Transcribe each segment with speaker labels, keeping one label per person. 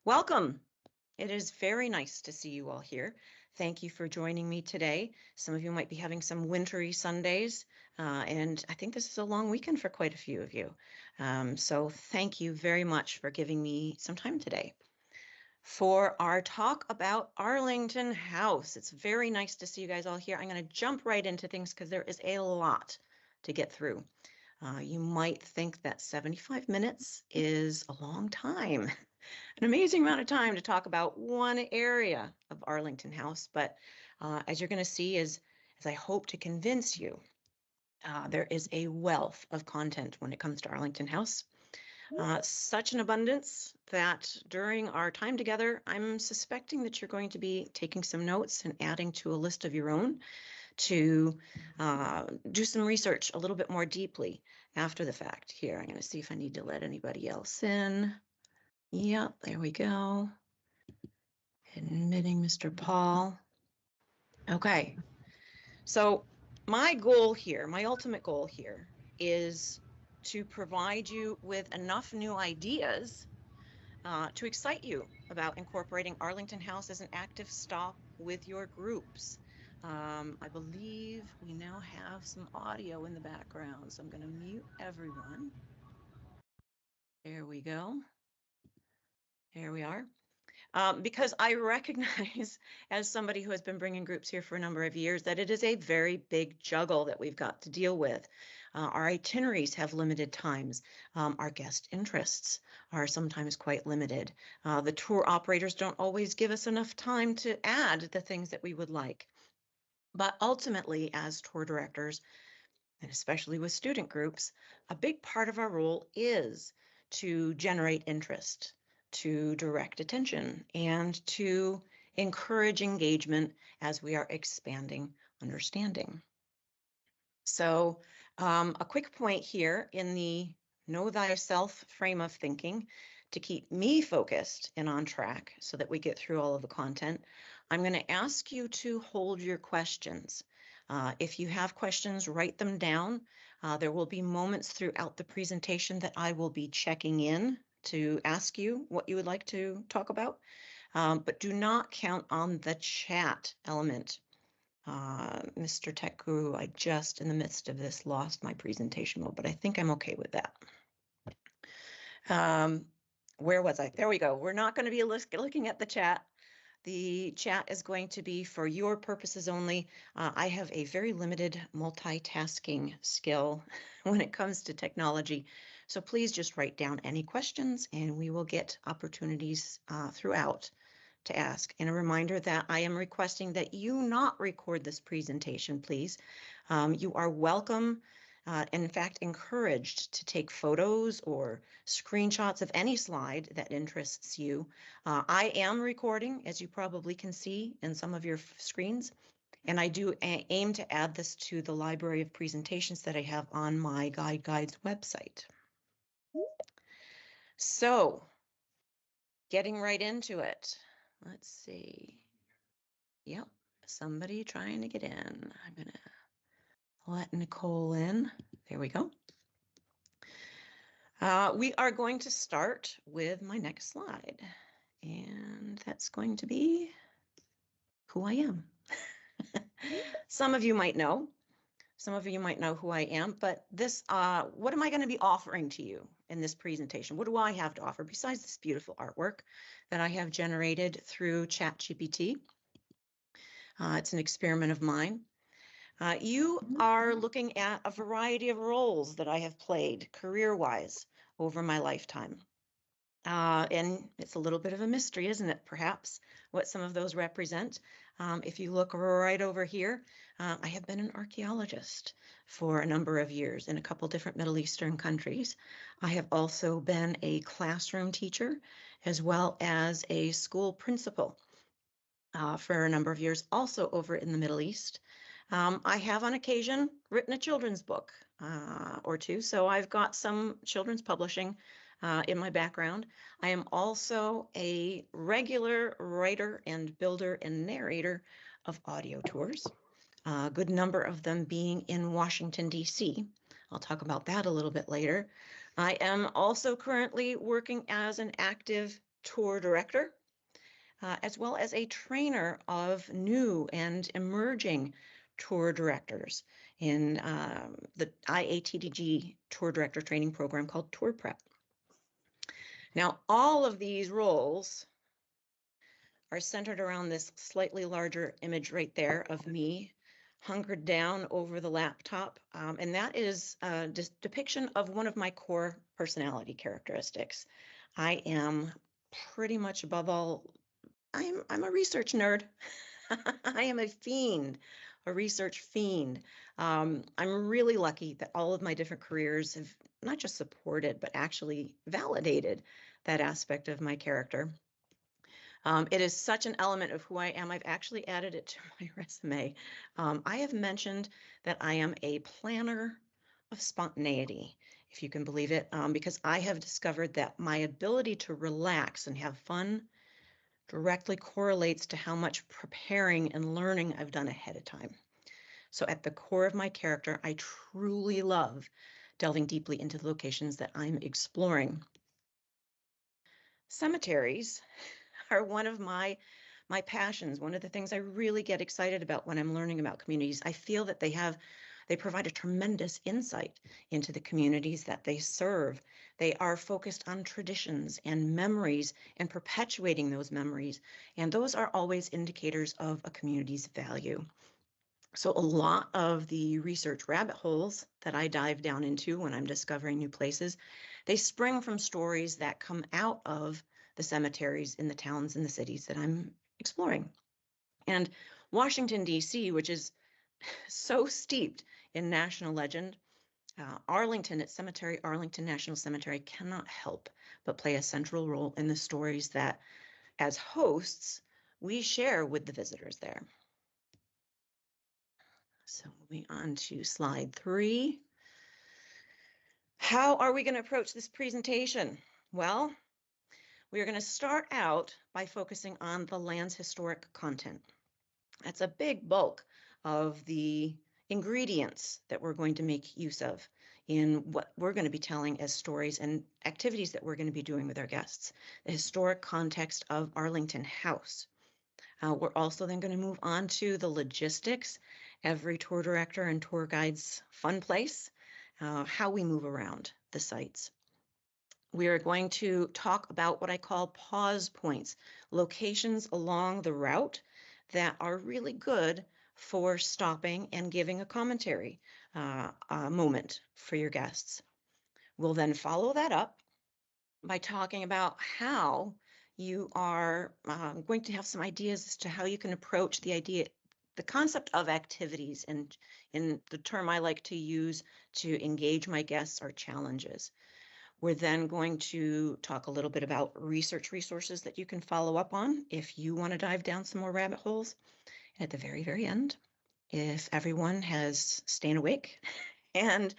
Speaker 1: Welcome. It is very nice to see you all here. Thank you for joining me today. Some of you might be having some wintry Sundays, and I think this is a long weekend for quite a few of you. So thank you very much for giving me some time today for our talk about Arlington House. It's very nice to see you guys all here. I'm going to jump right into things because there is a lot to get through. You might think that 75 minutes is a long time, an amazing amount of time to talk about one area of Arlington House. But as you're going to see, as I hope to convince you, there is a wealth of content when it comes to Arlington House. Such an abundance that during our time together, I'm suspecting that you're going to be taking some notes and adding to a list of your own to do some research a little bit more deeply after the fact. Here, I'm going to see if I need to let anybody else in. Yep, there we go. Admitting Mr. Paul. Okay, so my goal here, my ultimate goal here is to provide you with enough new ideas to excite you about incorporating Arlington House as an active stop with your groups. I believe we now have some audio in the background, so I'm going to mute everyone. There we go. Here we are. Because I recognize, as somebody who has been bringing groups here for a number of years, that it is a very big juggle that we've got to deal with. Our itineraries have limited times. Our guest interests are sometimes quite limited. The tour operators don't always give us enough time to add the things that we would like. But ultimately, as tour directors, and especially with student groups, a big part of our role is to generate interest, to direct attention, and to encourage engagement as we are expanding understanding. So a quick point here in the know thyself frame of thinking to keep me focused and on track so that we get through all of the content. I'm going to ask you to hold your questions. If you have questions, write them down. There will be moments throughout the presentation that I will be checking in to ask you what you would like to talk about, but do not count on the chat element. Mr. Tech Guru, I just, in the midst of this, lost my presentation mode, but I think I'm okay with that. Where was I? There we go. We're not going to be looking at the chat. The chat is going to be for your purposes only. I have a very limited multitasking skill when it comes to technology, so please just write down any questions and we will get opportunities throughout to ask. And a reminder that I am requesting that you not record this presentation, please. You are welcome, and in fact encouraged to take photos or screenshots of any slide that interests you. I am recording, as you probably can see in some of your screens, and I do aim to add this to the library of presentations that I have on my Guides website. So, getting right into it. Let's see. Yep, somebody trying to get in. I'm going to let Nicole in. There we go. We are going to start with my next slide, and that's going to be who I am. Some of you might know. Some of you might know who I am, but this, what am I going to be offering to you in this presentation? What do I have to offer besides this beautiful artwork that I have generated through ChatGPT? It's an experiment of mine. You are looking at a variety of roles that I have played career-wise over my lifetime. And it's a little bit of a mystery, isn't it, perhaps, what some of those represent. If you look right over here, I have been an archaeologist for a number of years in a couple different Middle Eastern countries. I have also been a classroom teacher as well as a school principal for a number of years, also over in the Middle East. I have on occasion written a children's book or two, so I've got some children's publishing in my background. I am also a regular writer and builder and narrator of audio tours, a good number of them being in Washington, D.C. I'll talk about that a little bit later. I am also currently working as an active tour director, as well as a trainer of new and emerging tour directors in the IATDG tour director training program called Tour Prep. Now, all of these roles are centered around this slightly larger image right there of me hunkered down over the laptop. And that is a depiction of one of my core personality characteristics. I am pretty much above all, I'm a research nerd. I am a research fiend. I'm really lucky that all of my different careers have not just supported, but actually validated that aspect of my character. It is such an element of who I am. I've actually added it to my resume. I have mentioned that I am a planner of spontaneity, if you can believe it, because I have discovered that my ability to relax and have fun directly correlates to how much preparing and learning I've done ahead of time. So at the core of my character, I truly love delving deeply into the locations that I'm exploring. Cemeteries are one of my passions, one of the things I really get excited about when I'm learning about communities. I feel that they provide a tremendous insight into the communities that they serve. They are focused on traditions and memories and perpetuating those memories. And those are always indicators of a community's value. So a lot of the research rabbit holes that I dive down into when I'm discovering new places, they spring from stories that come out of the cemeteries in the towns and the cities that I'm exploring. And Washington, D.C., which is so steeped in national legend, Arlington, its cemetery, Arlington National Cemetery, cannot help but play a central role in the stories that, as hosts, we share with the visitors there. So moving on to slide 3. How are we going to approach this presentation? Well, we are going to start out by focusing on the land's historic content. That's a big bulk of the ingredients that we're going to make use of in what we're going to be telling as stories and activities that we're going to be doing with our guests. The historic context of Arlington House. We're also then going to move on to the logistics, every tour director and tour guide's fun place, how we move around the sites. We are going to talk about what I call pause points, locations along the route that are really good for stopping and giving a commentary moment for your guests. We'll then follow that up by talking about how you are going to have some ideas as to how you can approach the concept of activities, and in the term I like to use to engage my guests are challenges. We're then going to talk a little bit about research resources that you can follow up on if you want to dive down some more rabbit holes. And at the very, very end, if everyone has stayed awake and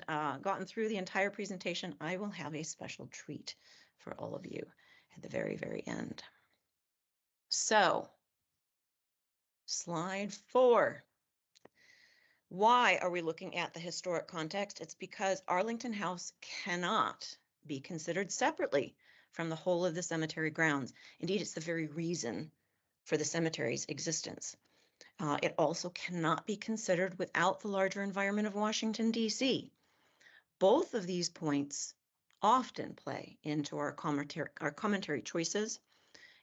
Speaker 1: gotten through the entire presentation, I will have a special treat for all of you at the very, very end. So, slide 4. Why are we looking at the historic context? It's because Arlington House cannot be considered separately from the whole of the cemetery grounds. Indeed, it's the very reason for the cemetery's existence. It also cannot be considered without the larger environment of Washington, D.C. Both of these points often play into our commentary choices,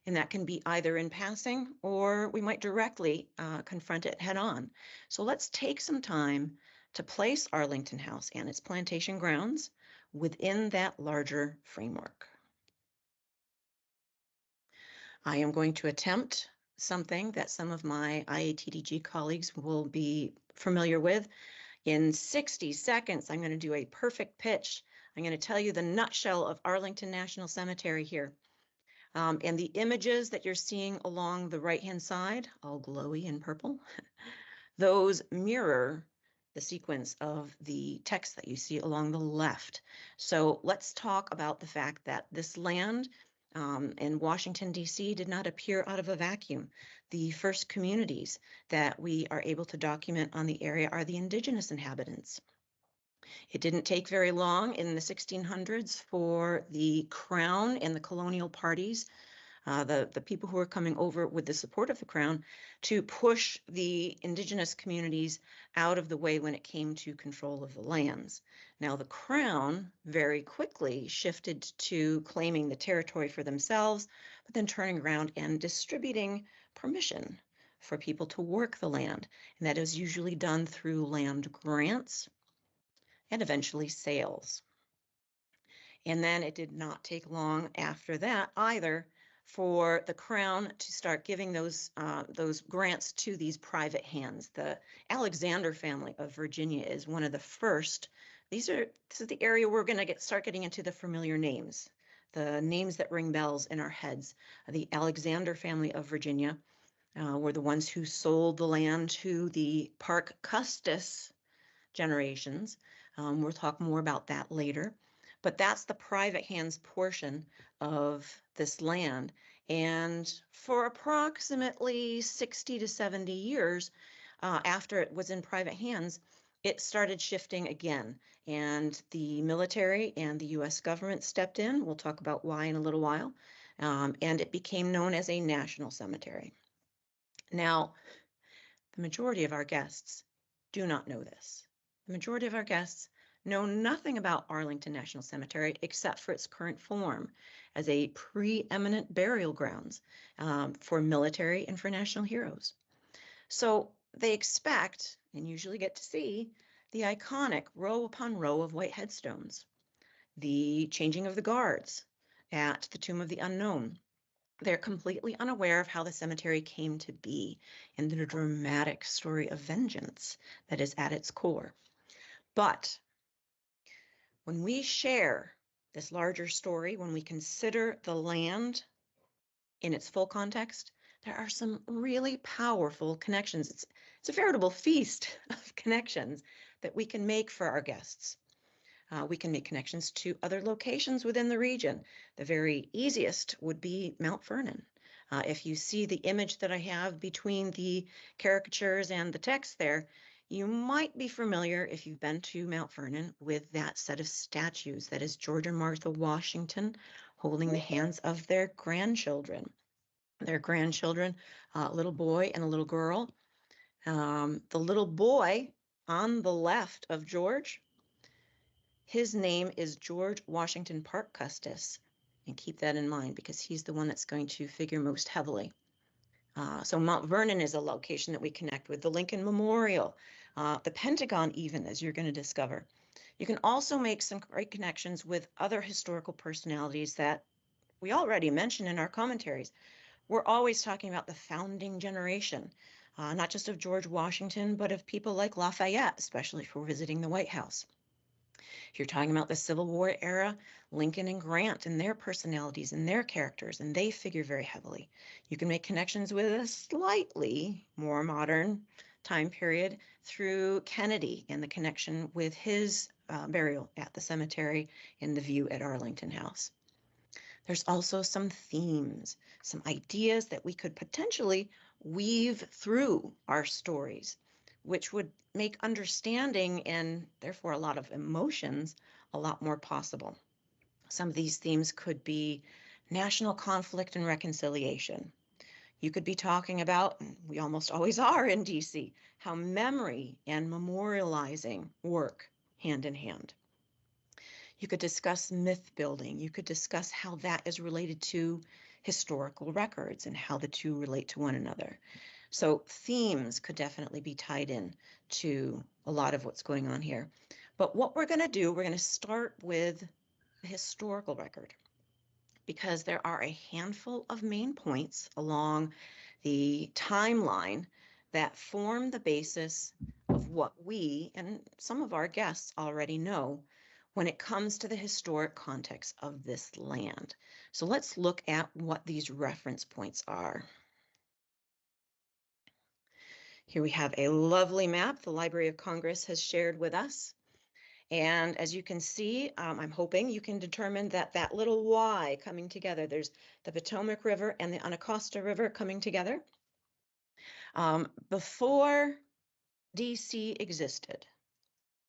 Speaker 1: and that can be either in passing or we might directly confront it head on. So let's take some time to place Arlington House and its plantation grounds within that larger framework. I am going to attempt something that some of my IATDG colleagues will be familiar with. In 60 seconds, I'm going to do a perfect pitch. I'm going to tell you the nutshell of Arlington National Cemetery here. And the images that you're seeing along the right-hand side, all glowy in purple, those mirror the sequence of the text that you see along the left. So let's talk about the fact that this land in Washington, D.C. did not appear out of a vacuum. The first communities that we are able to document on the area are the indigenous inhabitants. It didn't take very long in the 1600s for the crown and the colonial parties, the people who were coming over with the support of the crown, to push the indigenous communities out of the way when it came to control of the lands. Now, the crown very quickly shifted to claiming the territory for themselves, but then turning around and distributing permission for people to work the land. And that is usually done through land grants and eventually sales. And then it did not take long after that either for the crown to start giving those grants to these private hands. The Alexander family of Virginia is one of the first. This is the area we're going to start getting into the familiar names, the names that ring bells in our heads. The Alexander family of Virginia were the ones who sold the land to the Park Custis generations. We'll talk more about that later. But that's the private hands portion of this land. And for approximately 60 to 70 years after it was in private hands, it started shifting again. And the military and the US government stepped in. We'll talk about why in a little while. And it became known as a national cemetery. Now, the majority of our guests do not know this. The majority of our guests know nothing about Arlington National Cemetery except for its current form as a preeminent burial grounds for military and for national heroes. So they expect and usually get to see the iconic row upon row of white headstones, the changing of the guards at the Tomb of the Unknown. They're completely unaware of how the cemetery came to be and the dramatic story of vengeance that is at its core. But when we share this larger story, when we consider the land in its full context, there are some really powerful connections. It's a veritable feast of connections that we can make for our guests. We can make connections to other locations within the region. The very easiest would be Mount Vernon. If you see the image that I have between the caricatures and the text there, you might be familiar, if you've been to Mount Vernon, with that set of statues. That is George and Martha Washington holding the hands of their grandchildren. Their grandchildren, a little boy and a little girl. The little boy on the left of George, his name is George Washington Park Custis, and keep that in mind because he's the one that's going to figure most heavily. So Mount Vernon is a location that we connect with, the Lincoln Memorial, the Pentagon even, as you're going to discover. You can also make some great connections with other historical personalities that we already mentioned in our commentaries. We're always talking about the founding generation, not just of George Washington, but of people like Lafayette, especially if we're visiting the White House. If you're talking about the Civil War era, Lincoln and Grant and their personalities and their characters, and they figure very heavily. You can make connections with a slightly more modern time period through Kennedy and the connection with his burial at the cemetery and the view at Arlington House. There's also some themes, some ideas that we could potentially weave through our stories, which would make understanding and therefore a lot of emotions a lot more possible. Some of these themes could be national conflict and reconciliation. You could be talking about, and we almost always are in DC, how memory and memorializing work hand in hand. You could discuss myth building. You could discuss how that is related to historical records and how the two relate to one another. So themes could definitely be tied in to a lot of what's going on here. But what we're going to do, we're going to start with the historical record, because there are a handful of main points along the timeline that form the basis of what we and some of our guests already know when it comes to the historic context of this land. So let's look at what these reference points are. Here we have a lovely map the Library of Congress has shared with us. And as you can see, I'm hoping you can determine that that little Y coming together, there's the Potomac River and the Anacostia River coming together. Before DC existed,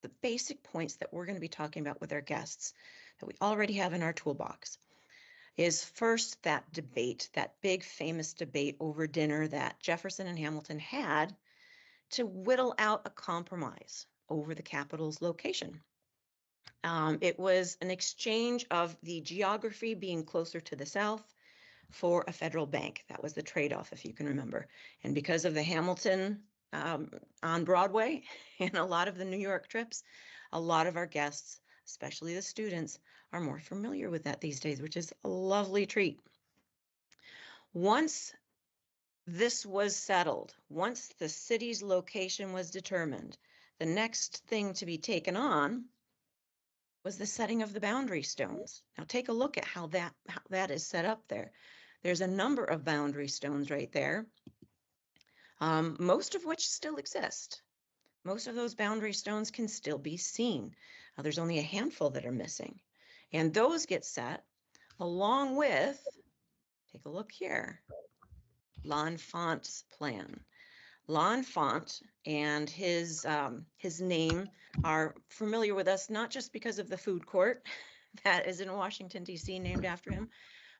Speaker 1: the basic points that we're going to be talking about with our guests that we already have in our toolbox is first that debate, that big famous debate over dinner that Jefferson and Hamilton had to whittle out a compromise over the capital's location. It was an exchange of the geography being closer to the south for a federal bank. That was the trade-off, if you can remember. And because of the Hamilton on Broadway and a lot of the New York trips, a lot of our guests, especially the students, are more familiar with that these days, which is a lovely treat. Once this was settled, once the city's location was determined, the next thing to be taken on was the setting of the boundary stones. Now take a look at how that is set up there. There's a number of boundary stones right there, most of which still exist. Most of those boundary stones can still be seen. There's only a handful that are missing. And those get set along with, take a look here, L'Enfant's plan. L'Enfant and his name are familiar with us, not just because of the food court that is in Washington, D.C., named after him,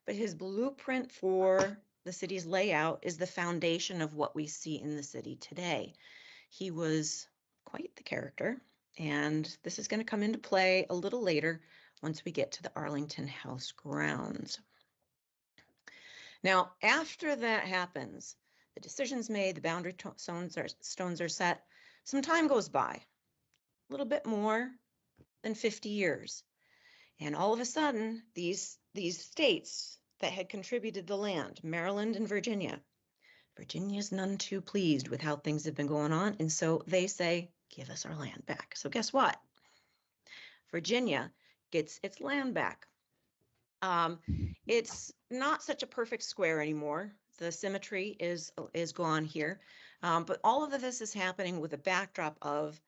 Speaker 1: but his blueprint for the city's layout is the foundation of what we see in the city today. He was quite the character, and this is going to come into play a little later once we get to the Arlington House grounds. Now, after that happens, the decision's made, the boundary stones are set, some time goes by, a little bit more than 50 years. And all of a sudden, these states that had contributed the land, Maryland and Virginia's none too pleased with how things have been going on. And so they say, give us our land back. So guess what? Virginia gets its land back. It's not such a perfect square anymore. The symmetry is gone here. But all of this is happening with a backdrop of,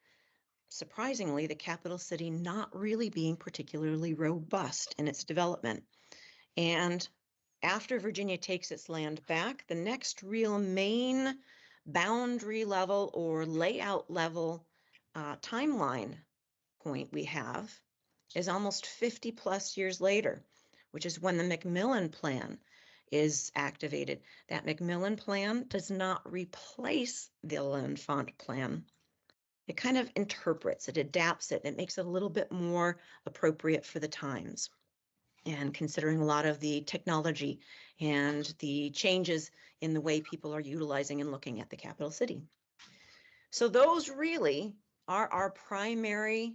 Speaker 1: surprisingly, the capital city not really being particularly robust in its development. And after Virginia takes its land back, the next real main boundary level or layout level timeline point we have is almost 50 plus years later, which is when the McMillan Plan is activated. That McMillan Plan does not replace the L'Enfant Plan. It kind of interprets it, adapts it, and it makes it a little bit more appropriate for the times. And considering a lot of the technology and the changes in the way people are utilizing and looking at the capital city. So those really are our primary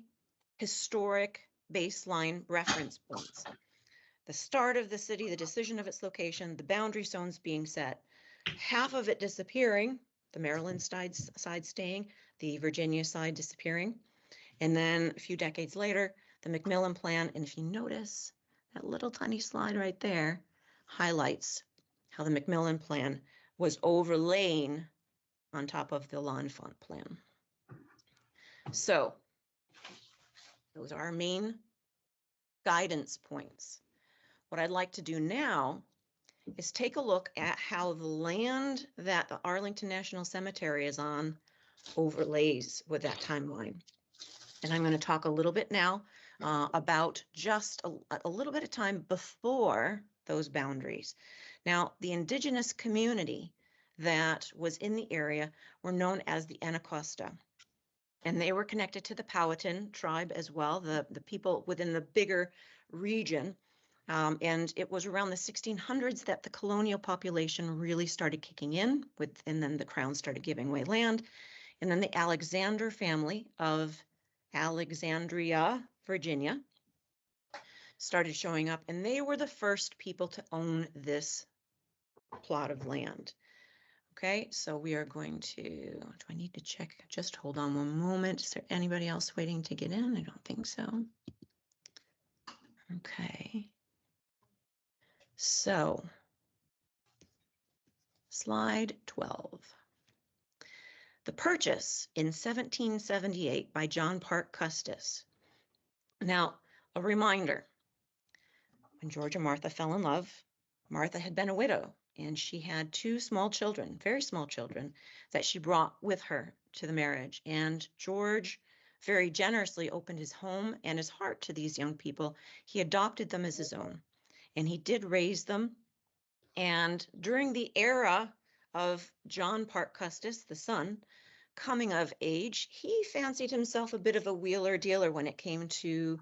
Speaker 1: historic baseline reference points. The start of the city, the decision of its location, the boundary zones being set, half of it disappearing, the Maryland side staying, the Virginia side disappearing. And then a few decades later, the McMillan Plan, and if you notice, that little tiny slide right there highlights how the McMillan Plan was overlain on top of the L'Enfant Plan. So those are our main guidance points. What I'd like to do now is take a look at how the land that the Arlington National Cemetery is on overlays with that timeline. And I'm going to talk a little bit now about just a little bit of time before those boundaries. Now, the indigenous community that was in the area were known as the Anacostia, and they were connected to the Powhatan tribe as well, the people within the bigger region. And it was around the 1600s that the colonial population really started kicking in, and then the crown started giving away land. And then the Alexander family of Alexandria, Virginia, started showing up, and they were the first people to own this plot of land. Okay, so we are going to, do I need to check? Just hold on one moment. Is there anybody else waiting to get in? I don't think so. Okay. So, slide 12. The purchase in 1778 by John Parke Custis. Now, a reminder, when George and Martha fell in love, Martha had been a widow, and she had two small children, very small children, that she brought with her to the marriage. And George very generously opened his home and his heart to these young people. He adopted them as his own, and he did raise them. And during the era of John Parke Custis, the son, coming of age, he fancied himself a bit of a wheeler dealer when it came to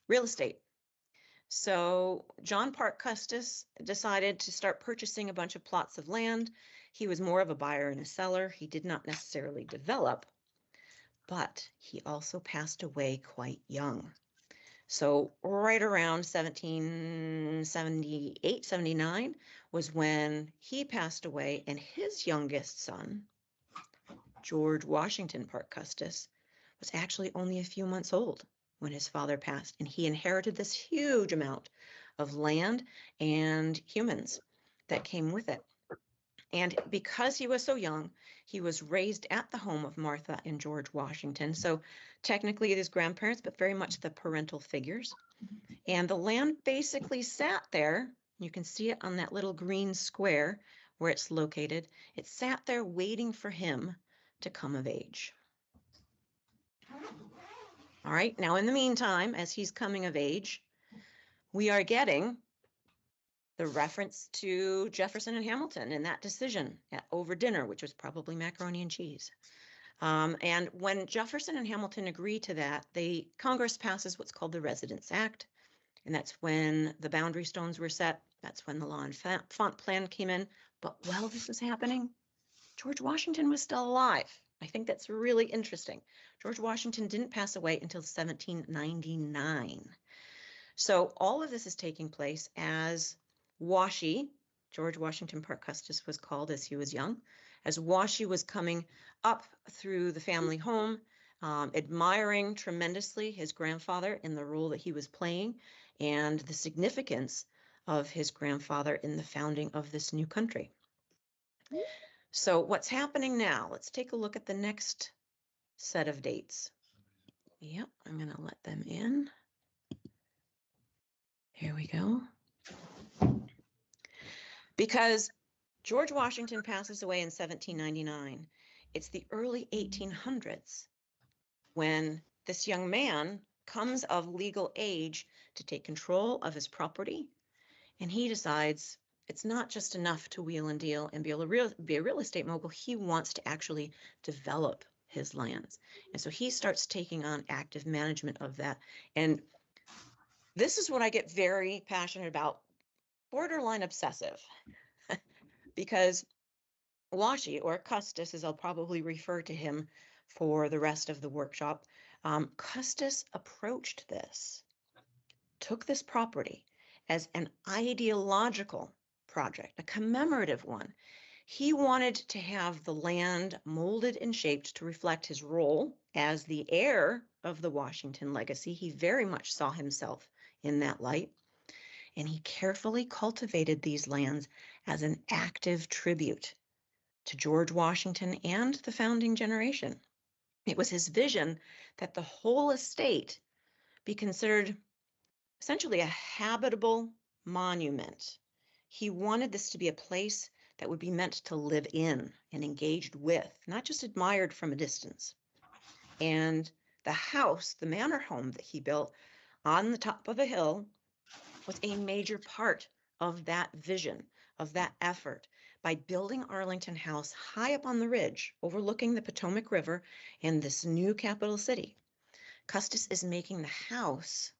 Speaker 1: real estate. So John Parke Custis decided to start purchasing a bunch of plots of land. He was more of a buyer and a seller. He did not necessarily develop, but he also passed away quite young. So right around 1778, 79 was when he passed away, and his youngest son, George Washington Parke Custis, was actually only a few months old when his father passed, and he inherited this huge amount of land and humans that came with it. And because he was so young, he was raised at the home of Martha and George Washington. So technically his grandparents, but very much the parental figures. And the land basically sat there. You can see it on that little green square where it's located. It sat there waiting for him to come of age. All right, now in the meantime, as he's coming of age, we are getting the reference to Jefferson and Hamilton in that decision over dinner, which was probably macaroni and cheese. And when Jefferson and Hamilton agree to that, Congress passes what's called the Residence Act. And that's when the boundary stones were set. That's when the law and font plan came in. But while this was happening, George Washington was still alive. I think that's really interesting. George Washington didn't pass away until 1799. So all of this is taking place as George Washington Parke Custis was called as he was young, as Washi was coming up through the family home, admiring tremendously his grandfather in the role that he was playing and the significance of his grandfather in the founding of this new country. So what's happening now? Let's take a look at the next set of dates. Yep, I'm going to let them in. Here we go. Because George Washington passes away in 1799. It's the early 1800s when this young man comes of legal age to take control of his property, and he decides it's not just enough to wheel and deal and be a real estate mogul. He wants to actually develop his lands. And so he starts taking on active management of that. And this is what I get very passionate about, borderline obsessive, because Washi, or Custis, as I'll probably refer to him for the rest of the workshop, Custis approached this, took this property as an ideological project, a commemorative one. He wanted to have the land molded and shaped to reflect his role as the heir of the Washington legacy. He very much saw himself in that light, and he carefully cultivated these lands as an active tribute to George Washington and the founding generation. It was his vision that the whole estate be considered essentially a habitable monument. He wanted this to be a place that would be meant to live in and engaged with, not just admired from a distance. And the house, the manor home that he built on the top of a hill, was a major part of that vision, of that effort. By building Arlington House high up on the ridge, overlooking the Potomac River and this new capital city, Custis is making the house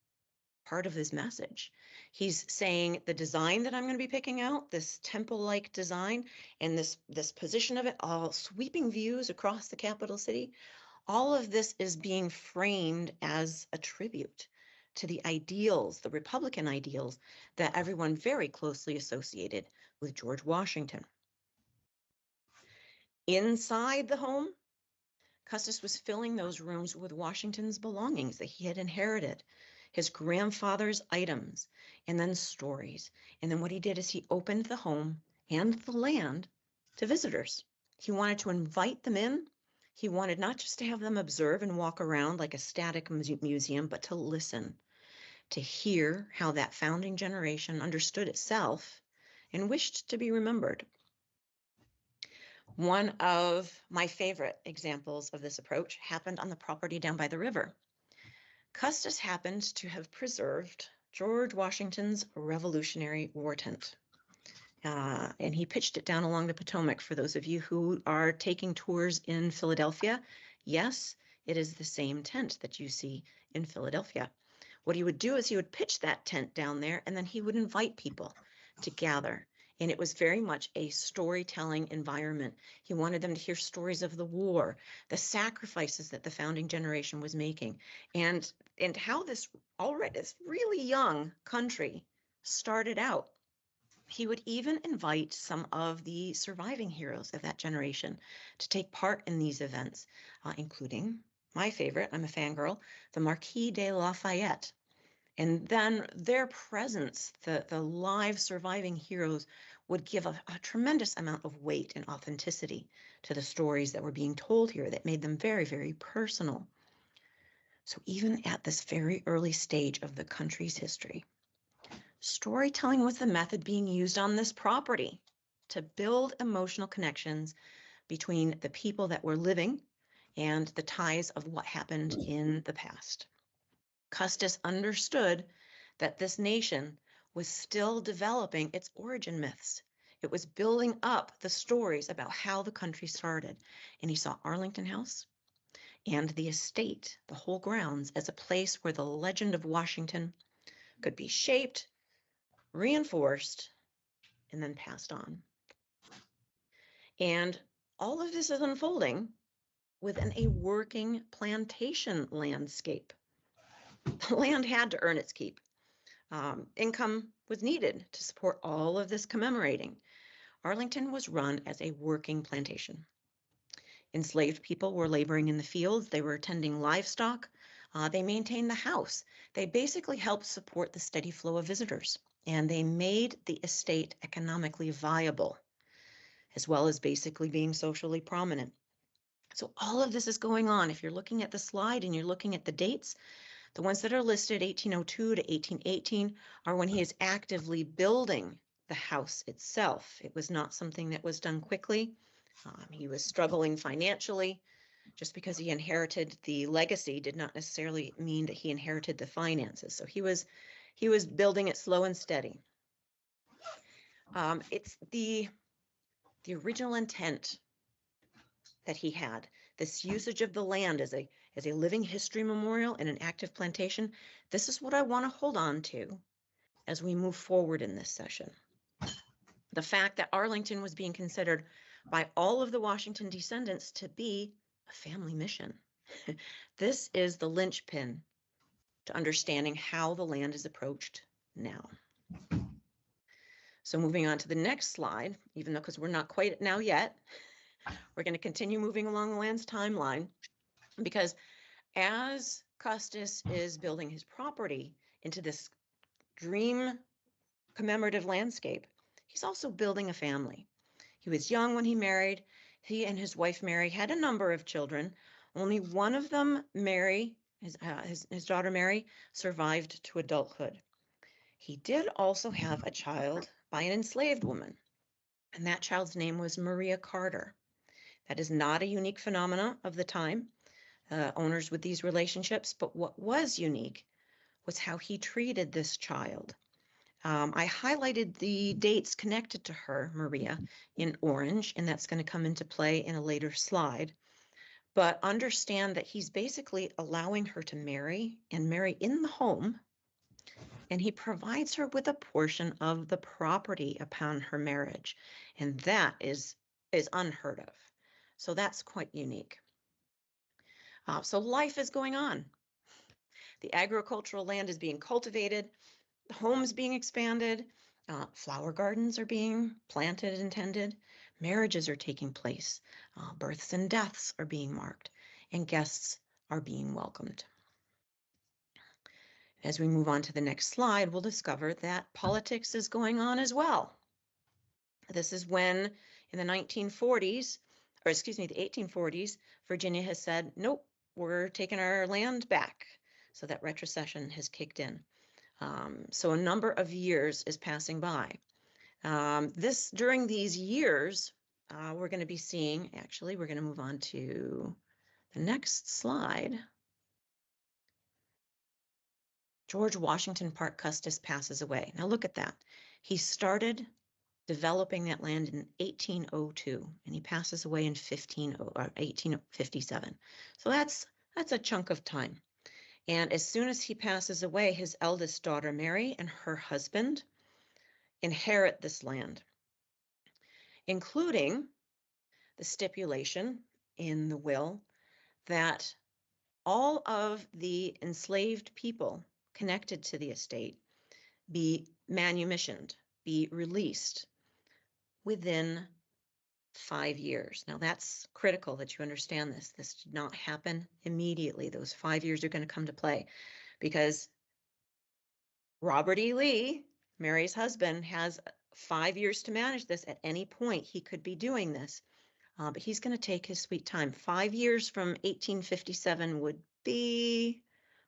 Speaker 1: part of his message. He's saying the design that I'm going to be picking out, this temple-like design, and this position of it, all sweeping views across the capital city, all of this is being framed as a tribute to the ideals, the Republican ideals that everyone very closely associated with George Washington. Inside the home, Custis was filling those rooms with Washington's belongings that he had inherited, his grandfather's items, and then stories. And then what he did is he opened the home and the land to visitors. He wanted to invite them in. He wanted not just to have them observe and walk around like a static museum, but to listen, to hear how that founding generation understood itself and wished to be remembered. One of my favorite examples of this approach happened on the property down by the river. Custis happened to have preserved George Washington's Revolutionary War tent. And he pitched it down along the Potomac. For those of you who are taking tours in Philadelphia, yes, it is the same tent that you see in Philadelphia. What he would do is he would pitch that tent down there, and then he would invite people to gather. And it was very much a storytelling environment. He wanted them to hear stories of the war, the sacrifices that the founding generation was making, and how this really young country started out. He would even invite some of the surviving heroes of that generation to take part in these events, including my favorite, I'm a fangirl, the Marquis de Lafayette. And then their presence, the live surviving heroes, would give a tremendous amount of weight and authenticity to the stories that were being told here that made them very, very personal. So even at this very early stage of the country's history, storytelling was the method being used on this property to build emotional connections between the people that were living and the ties of what happened in the past. Custis understood that this nation was still developing its origin myths. It was building up the stories about how the country started. And he saw Arlington House and the estate, the whole grounds, as a place where the legend of Washington could be shaped, reinforced, and then passed on. And all of this is unfolding within a working plantation landscape. The land had to earn its keep. Income was needed to support all of this commemorating. Arlington was run as a working plantation. Enslaved people were laboring in the fields. They were tending livestock. They maintained the house. They basically helped support the steady flow of visitors. And they made the estate economically viable, as well as basically being socially prominent. So all of this is going on. If you're looking at the slide and you're looking at the dates, the ones that are listed 1802 to 1818 are when he is actively building the house itself. It was not something that was done quickly. He was struggling financially. Just because he inherited the legacy did not necessarily mean that he inherited the finances. So he was building it slow and steady. It's the original intent that he had, this usage of the land as a living history memorial and an active plantation. This is what I want to hold on to as we move forward in this session. The fact that Arlington was being considered by all of the Washington descendants to be a family mission. This is the linchpin to understanding how the land is approached now. So moving on to the next slide, even though because we're not quite now yet, we're going to continue moving along the land's timeline, because as Custis is building his property into this dream commemorative landscape, he's also building a family. He was young when he married. He and his wife Mary had a number of children. Only one of them, Mary, his daughter Mary, survived to adulthood. He did also have a child by an enslaved woman, and that child's name was Maria Carter. That is not a unique phenomenon of the time, owners with these relationships, but what was unique was how he treated this child. I highlighted the dates connected to her, Maria, in orange, and that's going to come into play in a later slide. But understand that he's basically allowing her to marry and marry in the home, and he provides her with a portion of the property upon her marriage, and that is unheard of. So that's quite unique. So life is going on. The agricultural land is being cultivated, homes being expanded, flower gardens are being planted and tended, marriages are taking place, births and deaths are being marked, and guests are being welcomed. As we move on to the next slide, we'll discover that politics is going on as well. This is when, in the 1940s, or excuse me, the 1840s, Virginia has said, nope, we're taking our land back. So that retrocession has kicked in. So a number of years is passing by. During these years we're going to be seeing, actually, we're going to move on to the next slide. George Washington Parke Custis passes away. Now look at that. He started developing that land in 1802, and he passes away in 1857. So that's a chunk of time. And as soon as he passes away, his eldest daughter, Mary, and her husband inherit this land, including the stipulation in the will that all of the enslaved people connected to the estate be manumissioned, be released within 5 years. Now that's critical that you understand this. This did not happen immediately. Those 5 years are going to come to play because Robert E. Lee, Mary's husband, has 5 years to manage this. At any point, he could be doing this, but he's going to take his sweet time. 5 years from 1857 would be,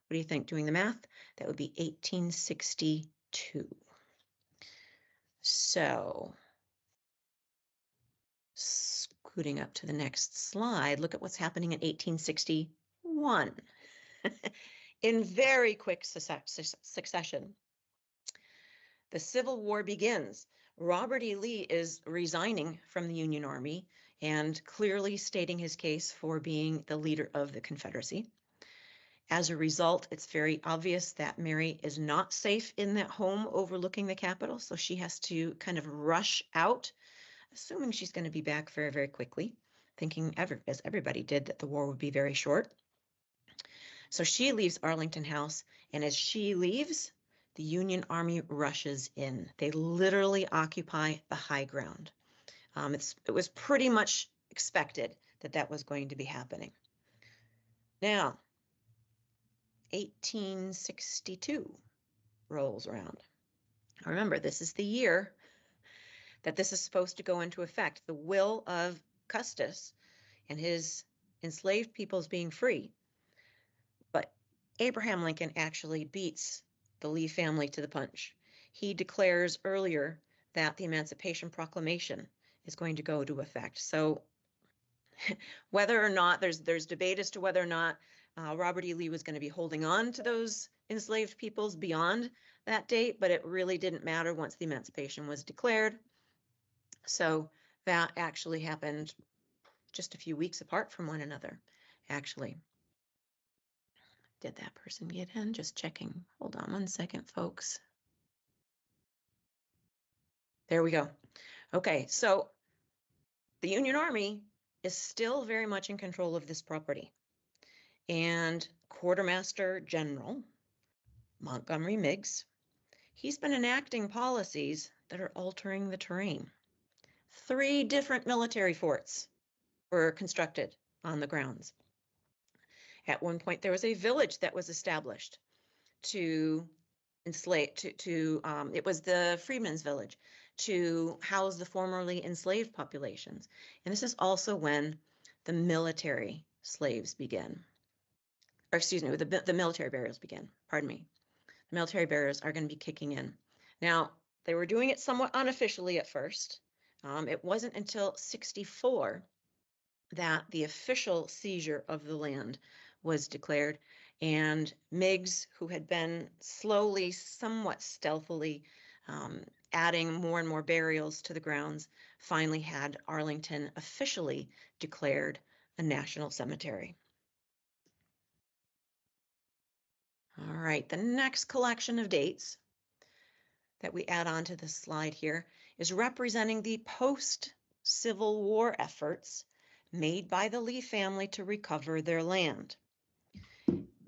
Speaker 1: what do you think, doing the math? That would be 1862. So, scooting up to the next slide, look at what's happening in 1861. In very quick succession, the Civil War begins. Robert E. Lee is resigning from the Union Army and clearly stating his case for being the leader of the Confederacy. As a result, it's very obvious that Mary is not safe in that home overlooking the Capitol, so she has to kind of rush out, assuming she's going to be back very, very quickly, thinking, as everybody did, that the war would be very short. So she leaves Arlington House, and as she leaves, the Union Army rushes in. They literally occupy the high ground. It was pretty much expected that that was going to be happening. Now, 1862 rolls around. Remember, this is the year that this is supposed to go into effect. The will of Custis and his enslaved peoples being free. But Abraham Lincoln actually beats the Lee family to the punch. He declares earlier that the Emancipation Proclamation is going to go into effect. So whether or not there's debate as to whether or not Robert E. Lee was going to be holding on to those enslaved peoples beyond that date, but it really didn't matter once the emancipation was declared. So that actually happened just a few weeks apart from one another, actually. Did that person get in? Just checking. Hold on one second, folks. There we go. Okay, so the Union Army is still very much in control of this property. And Quartermaster General Montgomery Meigs, he's been enacting policies that are altering the terrain. 3 different military forts were constructed on the grounds. At one point, there was a village that was established to enslave, it was the Freedmen's Village, to house the formerly enslaved populations. And this is also when the military slaves begin. Or excuse me, the military burials begin, pardon me. The military burials are going to be kicking in. Now, they were doing it somewhat unofficially at first. It wasn't until 64 that the official seizure of the land was declared, and Meigs, who had been slowly, somewhat stealthily adding more and more burials to the grounds, finally had Arlington officially declared a national cemetery. All right, the next collection of dates that we add on to this slide here is representing the post-Civil War efforts made by the Lee family to recover their land.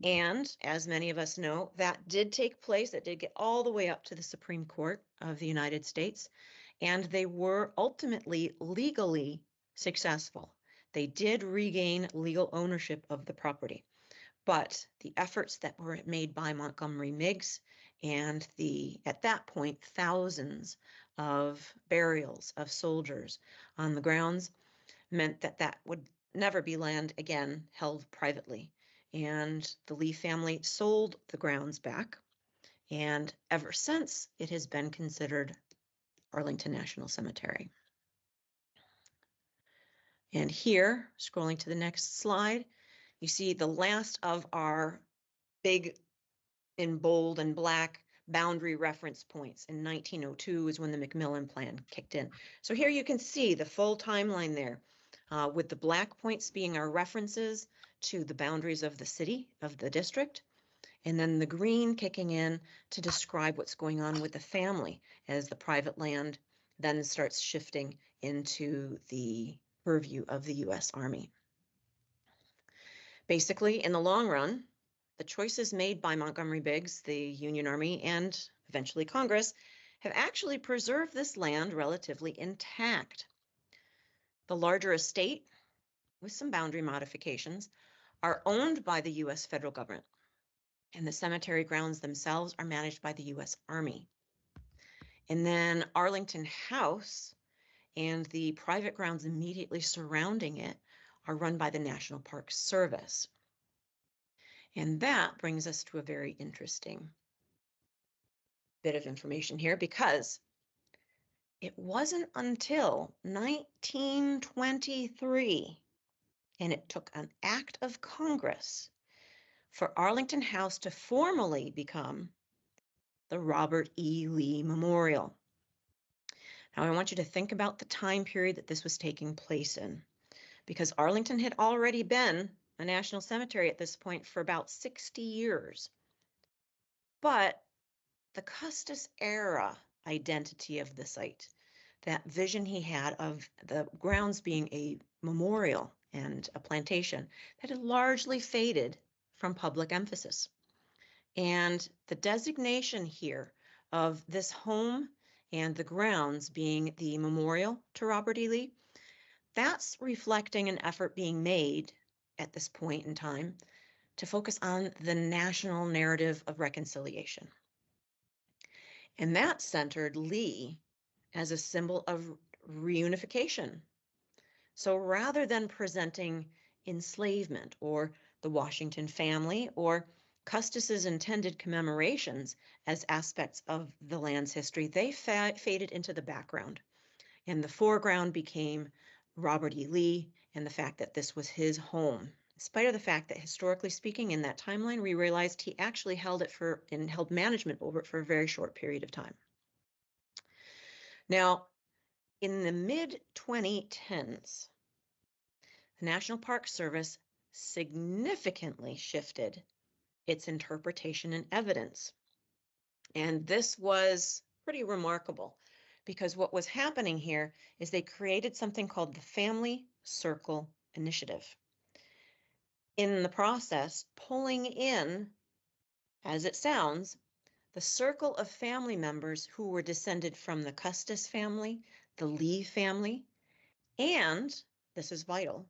Speaker 1: And as many of us know, that did take place. It did get all the way up to the Supreme Court of the United States, and they were ultimately legally successful. They did regain legal ownership of the property. But the efforts that were made by Montgomery Meigs and at that point, thousands of burials of soldiers on the grounds meant that that would never be land again held privately. And the Lee family sold the grounds back. And ever since, it has been considered Arlington National Cemetery. And here, scrolling to the next slide, you see the last of our big in bold and black boundary reference points. In 1902 is when the Macmillan Plan kicked in. So here you can see the full timeline there, with the black points being our references to the boundaries of the city, of the district, and then the green kicking in to describe what's going on with the family as the private land then starts shifting into the purview of the US Army. Basically, in the long run, the choices made by Montgomery Biggs, the Union Army, and eventually Congress have actually preserved this land relatively intact. The larger estate, with some boundary modifications, are owned by the US federal government, and the cemetery grounds themselves are managed by the US Army. And then Arlington House and the private grounds immediately surrounding it are run by the National Park Service. And that brings us to a very interesting bit of information here, because it wasn't until 1923, and it took an act of Congress for Arlington House to formally become the Robert E. Lee Memorial. Now, I want you to think about the time period that this was taking place in, because Arlington had already been a national cemetery at this point for about 60 years. But the Custis era identity of the site, that vision he had of the grounds being a memorial and a plantation, that had largely faded from public emphasis. And the designation here of this home and the grounds being the memorial to Robert E. Lee, that's reflecting an effort being made at this point in time to focus on the national narrative of reconciliation. And that centered Lee as a symbol of reunification. So rather than presenting enslavement or the Washington family or Custis's intended commemorations as aspects of the land's history, they faded into the background. And the foreground became Robert E. Lee and the fact that this was his home. In spite of the fact that, historically speaking, in that timeline, we realized he actually held management over it for a very short period of time. Now, in the mid-2010s, the National Park Service significantly shifted its interpretation and evidence. And this was pretty remarkable, because what was happening here is they created something called the Family Circle Initiative. In the process, pulling in, as it sounds, the circle of family members who were descended from the Custis family, the Lee family, and, this is vital,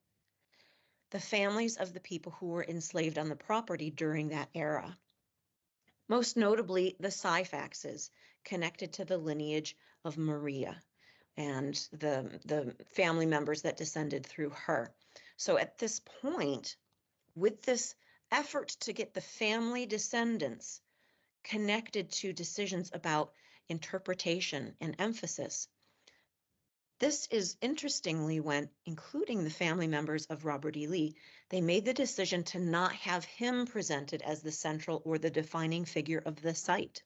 Speaker 1: the families of the people who were enslaved on the property during that era. Most notably, the Syphaxes, connected to the lineage of Maria and the family members that descended through her. So at this point, with this effort to get the family descendants connected to decisions about interpretation and emphasis, this is interestingly when, including the family members of Robert E. Lee, they made the decision to not have him presented as the central or the defining figure of the site.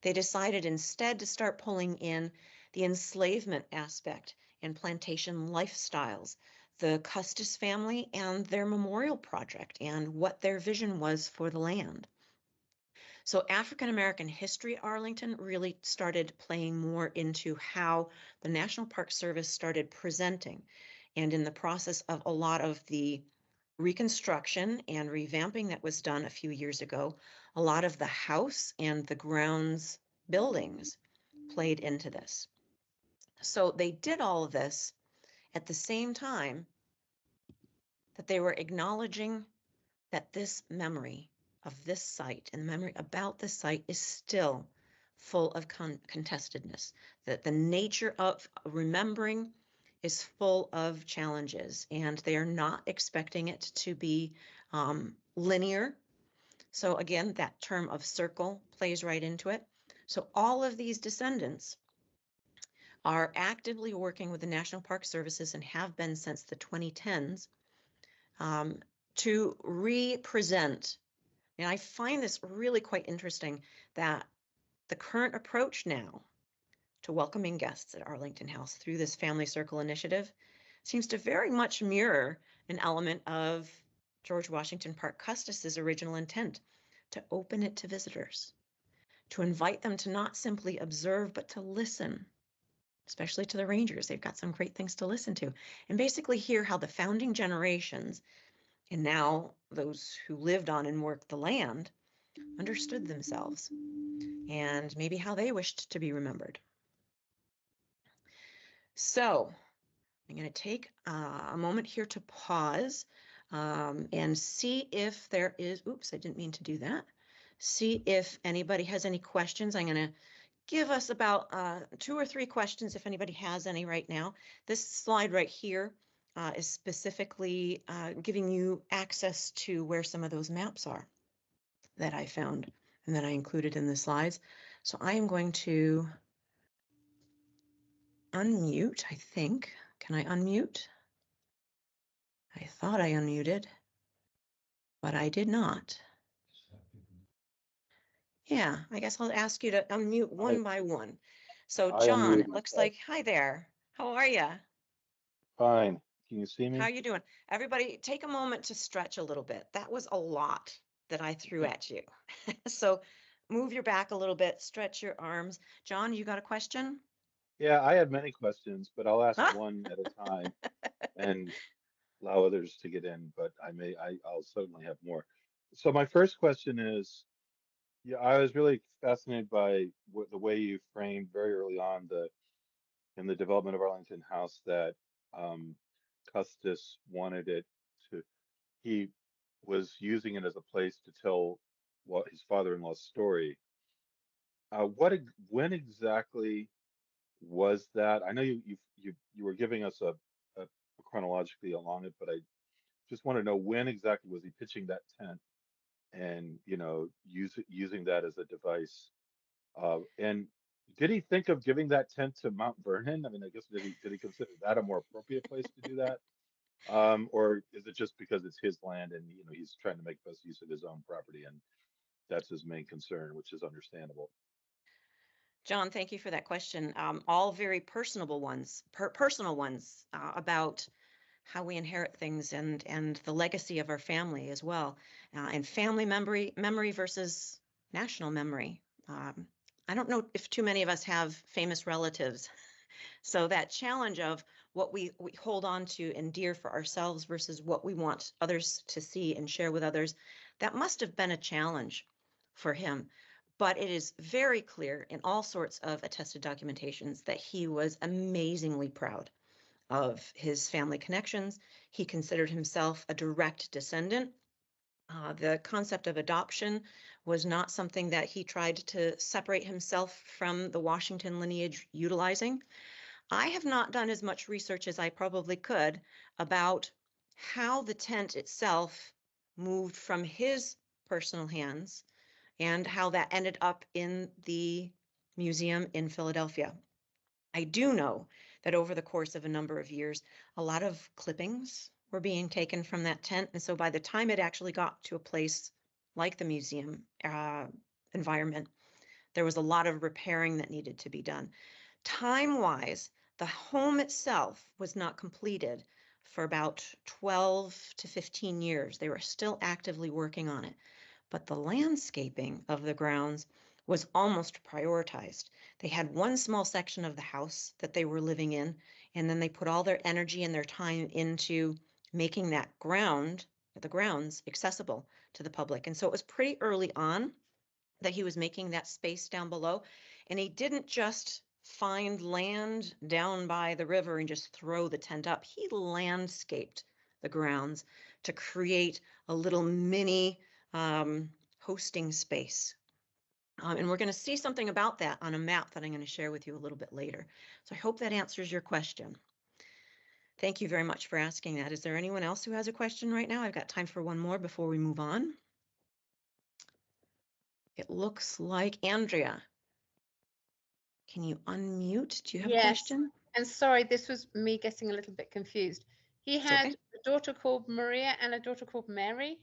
Speaker 1: They decided instead to start pulling in the enslavement aspect and plantation lifestyles, the Custis family and their memorial project, and what their vision was for the land. So African American history at Arlington really started playing more into how the National Park Service started presenting. And in the process of a lot of the reconstruction and revamping that was done a few years ago, a lot of the house and the grounds buildings played into this. So they did all of this at the same time that they were acknowledging that this memory of this site and memory about this site is still full of contestedness, that the nature of remembering is full of challenges, and they are not expecting it to be linear. So again, that term of circle plays right into it. So all of these descendants are actively working with the National Park Services and have been since the 2010s to represent. And I find this really quite interesting that the current approach now to welcoming guests at Arlington House through this Family Circle initiative seems to very much mirror an element of George Washington Parke Custis's original intent to open it to visitors, to invite them to not simply observe, but to listen, especially to the rangers. They've got some great things to listen to, and basically hear how the founding generations, and now those who lived on and worked the land, understood themselves, and maybe how they wished to be remembered. So I'm going to take a moment here to pause and see if there is, oops, I didn't mean to do that. See if anybody has any questions. I'm going to give us about 2 or 3 questions if anybody has any right now. This slide right here is specifically giving you access to where some of those maps are that I found and that I included in the slides. So I am going to unmute, I think. Can I unmute? I thought I unmuted, but I did not. Yeah, I guess I'll ask you to unmute one by one. So
Speaker 2: I
Speaker 1: John,
Speaker 2: unmuted
Speaker 1: it looks
Speaker 2: myself.
Speaker 1: like, hi there. How are you?
Speaker 2: Fine. Can you see
Speaker 1: How
Speaker 2: me?
Speaker 1: you doing? Everybody take a moment to stretch a little bit. That was a lot that I threw at you. So move your back a little bit, stretch your arms. John, you got a question?
Speaker 2: Yeah, I had many questions, but I'll ask
Speaker 1: Huh?
Speaker 2: one at a time and allow others to get in, but I'll certainly have more. So my first question is, yeah, I was really fascinated by the way you framed very early on in the development of Arlington House that um, Custis wanted it to, he was using it as a place to tell what his father-in-law's story. When exactly was that? I know you were giving us a chronologically along it, but I just want to know when exactly was he pitching that tent and using that as a device. And did he think of giving that tent to Mount Vernon? I mean, I guess did he consider that a more appropriate place to do that? Or is it just because it's his land and he's trying to make best use of his own property and that's his main concern, which is understandable.
Speaker 1: John, thank you for that question. All very personable ones, personal ones about how we inherit things and the legacy of our family as well, and family memory versus national memory. I don't know if too many of us have famous relatives. So that challenge of what we hold on to and dear for ourselves versus what we want others to see and share with others, that must have been a challenge for him. But it is very clear in all sorts of attested documentations that he was amazingly proud of his family connections. He considered himself a direct descendant. The concept of adoption was not something that he tried to separate himself from the Washington lineage utilizing. I have not done as much research as I probably could about how the tent itself moved from his personal hands and how that ended up in the museum in Philadelphia. I do know that over the course of a number of years, a lot of clippings were being taken from that tent. And so by the time it actually got to a place like the museum environment, there was a lot of repairing that needed to be done. Time-wise, the home itself was not completed for about 12 to 15 years. They were still actively working on it, but the landscaping of the grounds was almost prioritized. They had one small section of the house that they were living in, and then they put all their energy and their time into making the grounds accessible to the public. And so it was pretty early on that he was making that space down below. And he didn't just find land down by the river and just throw the tent up. He landscaped the grounds to create a little mini hosting space. And we're going to see something about that on a map that I'm going to share with you a little bit later. So I hope that answers your question. Thank you very much for asking that. Is there anyone else who has a question right now? I've got time for one more before we move on. It looks like Andrea. Can you unmute? Do you have a
Speaker 3: Yes.
Speaker 1: question?
Speaker 3: And sorry, this was me getting a little bit confused. He
Speaker 1: It's
Speaker 3: had
Speaker 1: okay.
Speaker 3: a daughter called Maria and a daughter called Mary.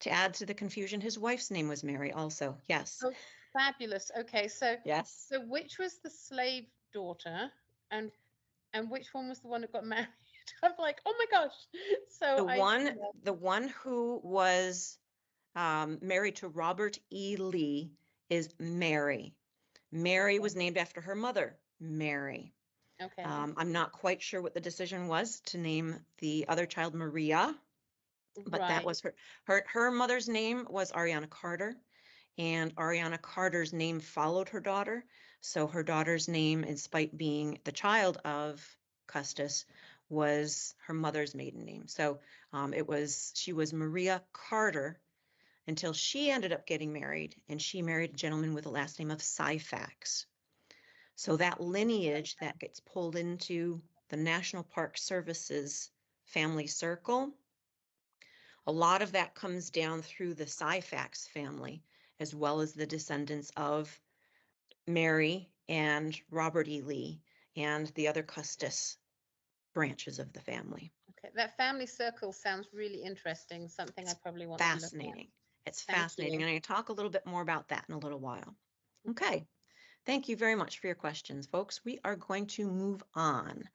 Speaker 1: To add to the confusion, his wife's name was Mary also. Yes.
Speaker 3: Oh, fabulous. Okay, so
Speaker 1: Yes.
Speaker 3: which was the slave daughter and which one was the one that got married? I'm like, oh my gosh. So
Speaker 1: The one who was married to Robert E. Lee is Mary. Mary was named after her mother, Mary.
Speaker 3: okay.
Speaker 1: I'm not quite sure what the decision was to name the other child Maria, but that
Speaker 3: Right.
Speaker 1: was her mother's name was Ariana Carter, and Ariana Carter's name followed her daughter. So her daughter's name, in spite being the child of Custis, was her mother's maiden name. So she was Maria Carter until she ended up getting married, and she married a gentleman with the last name of Syphax. So that lineage that gets pulled into the National Park Service's family circle, a lot of that comes down through the Syphax family, as well as the descendants of Mary and Robert E. Lee and the other Custis branches of the family.
Speaker 3: Okay, that family circle sounds really interesting. Something I probably want to look at.
Speaker 1: Fascinating. It's
Speaker 3: Thank
Speaker 1: fascinating.
Speaker 3: you.
Speaker 1: And I'm going to talk a little bit more about that in a little while. Okay. Thank you very much for your questions, folks. We are going to move on.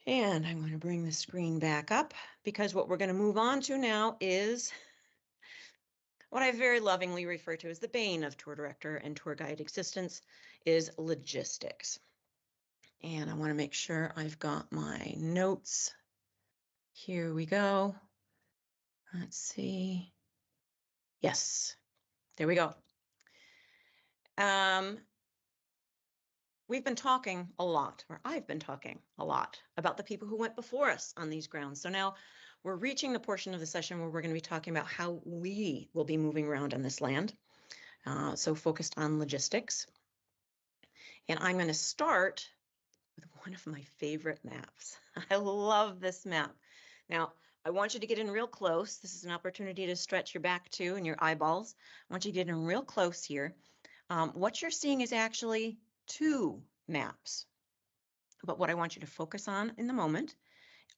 Speaker 1: And I'm going to bring the screen back up because what we're going to move on to now is what I very lovingly refer to as the bane of tour director and tour guide existence is logistics. And I want to make sure I've got my notes. Here we go. Let's see. Yes, there we go. We've been talking a lot, or I've been talking a lot about the people who went before us on these grounds. So now we're reaching the portion of the session where we're going to be talking about how we will be moving around on this land. So focused on logistics. And I'm going to start with one of my favorite maps. I love this map. Now, I want you to get in real close. This is an opportunity to stretch your back too and your eyeballs. I want you to get in real close here. What you're seeing is actually two maps. But what I want you to focus on in the moment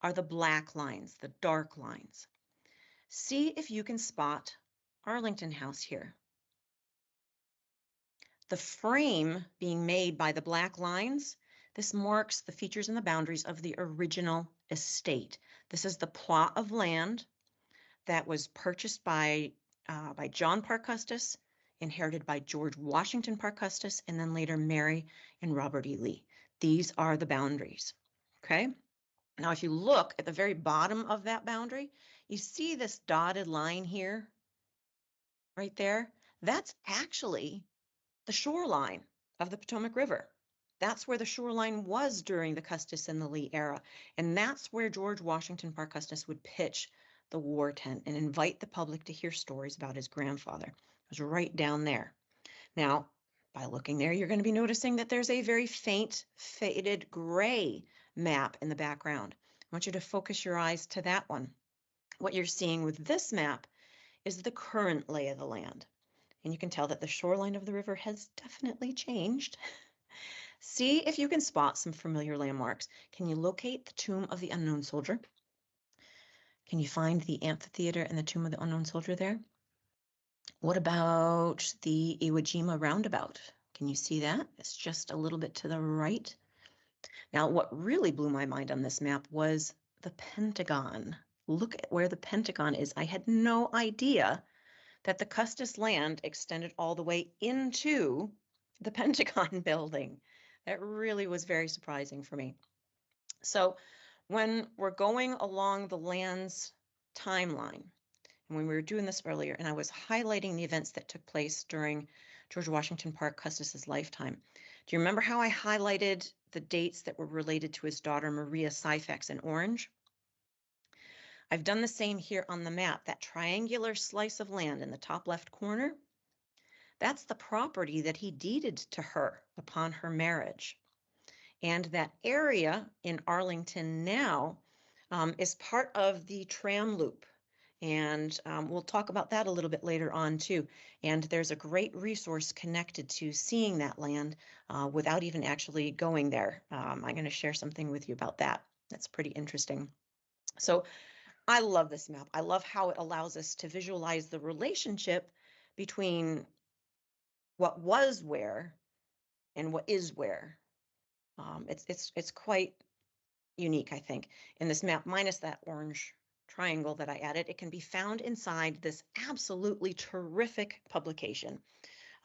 Speaker 1: are the black lines, the dark lines. See if you can spot Arlington House here. The frame being made by the black lines, this marks the features and the boundaries of the original estate. This is the plot of land that was purchased by John Parke Custis, inherited by George Washington Parke Custis, and then later Mary and Robert E. Lee. These are the boundaries, okay? Now, if you look at the very bottom of that boundary, you see this dotted line here, right there. That's actually the shoreline of the Potomac River. That's where the shoreline was during the Custis and the Lee era. And that's where George Washington Parke Custis would pitch the war tent and invite the public to hear stories about his grandfather. It was right down there. Now, by looking there, you're going to be noticing that there's a very faint, faded gray map in the background. I want you to focus your eyes to that one. What you're seeing with this map is the current lay of the land. And you can tell that the shoreline of the river has definitely changed. See if you can spot some familiar landmarks. Can you locate the tomb of the unknown soldier? Can you find the amphitheater and the tomb of the unknown soldier there? What about the Iwo Jima roundabout? Can you see that? It's just a little bit to the right. Now, what really blew my mind on this map was the Pentagon. Look at where the Pentagon is. I had no idea that the Custis land extended all the way into the Pentagon building. That really was very surprising for me. So when we're going along the land's timeline, and when we were doing this earlier, and I was highlighting the events that took place during George Washington Parke Custis's lifetime, do you remember how I highlighted the dates that were related to his daughter Maria Syphax in orange? I've done the same here on the map. That triangular slice of land in the top left corner, that's the property that he deeded to her upon her marriage. And that area in Arlington now is part of the tram loop. And we'll talk about that a little bit later on too. And there's a great resource connected to seeing that land without even actually going there. I'm going to share something with you about that. That's pretty interesting. So I love this map. I love how it allows us to visualize the relationship between what was where and what is where. It's quite unique, I think, in this map, minus that orange triangle that I added. It can be found inside this absolutely terrific publication.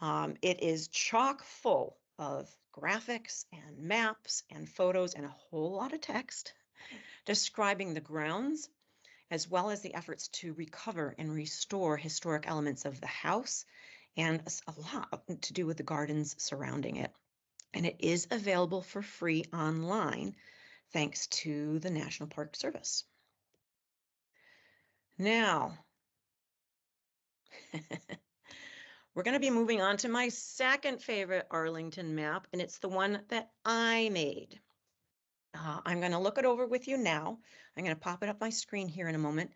Speaker 1: It is chock full of graphics and maps and photos and a whole lot of text describing the grounds, as well as the efforts to recover and restore historic elements of the house, and a lot to do with the gardens surrounding it. And it is available for free online, thanks to the National Park Service. Now, we're going to be moving on to my second favorite Arlington map, and it's the one that I made. I'm going to look it over with you now. I'm going to pop it up my screen here in a moment.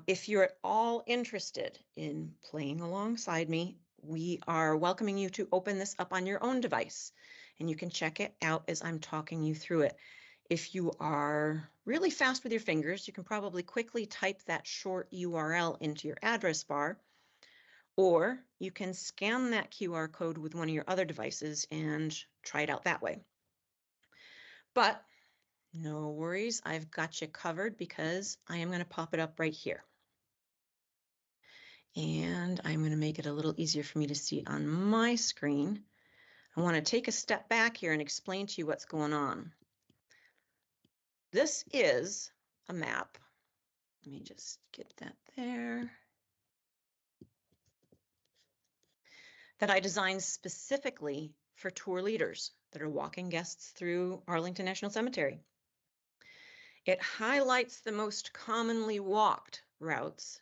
Speaker 1: If you're at all interested in playing alongside me, we are welcoming you to open this up on your own device, and you can check it out as I'm talking you through it. If you are really fast with your fingers, you can probably quickly type that short URL into your address bar, or you can scan that QR code with one of your other devices and try it out that way. But no worries, I've got you covered because I am going to pop it up right here. And I'm going to make it a little easier for me to see on my screen. I want to take a step back here and explain to you what's going on. This is a map. Let me just get that there. That I designed specifically for tour leaders that are walking guests through Arlington National Cemetery. It highlights the most commonly walked routes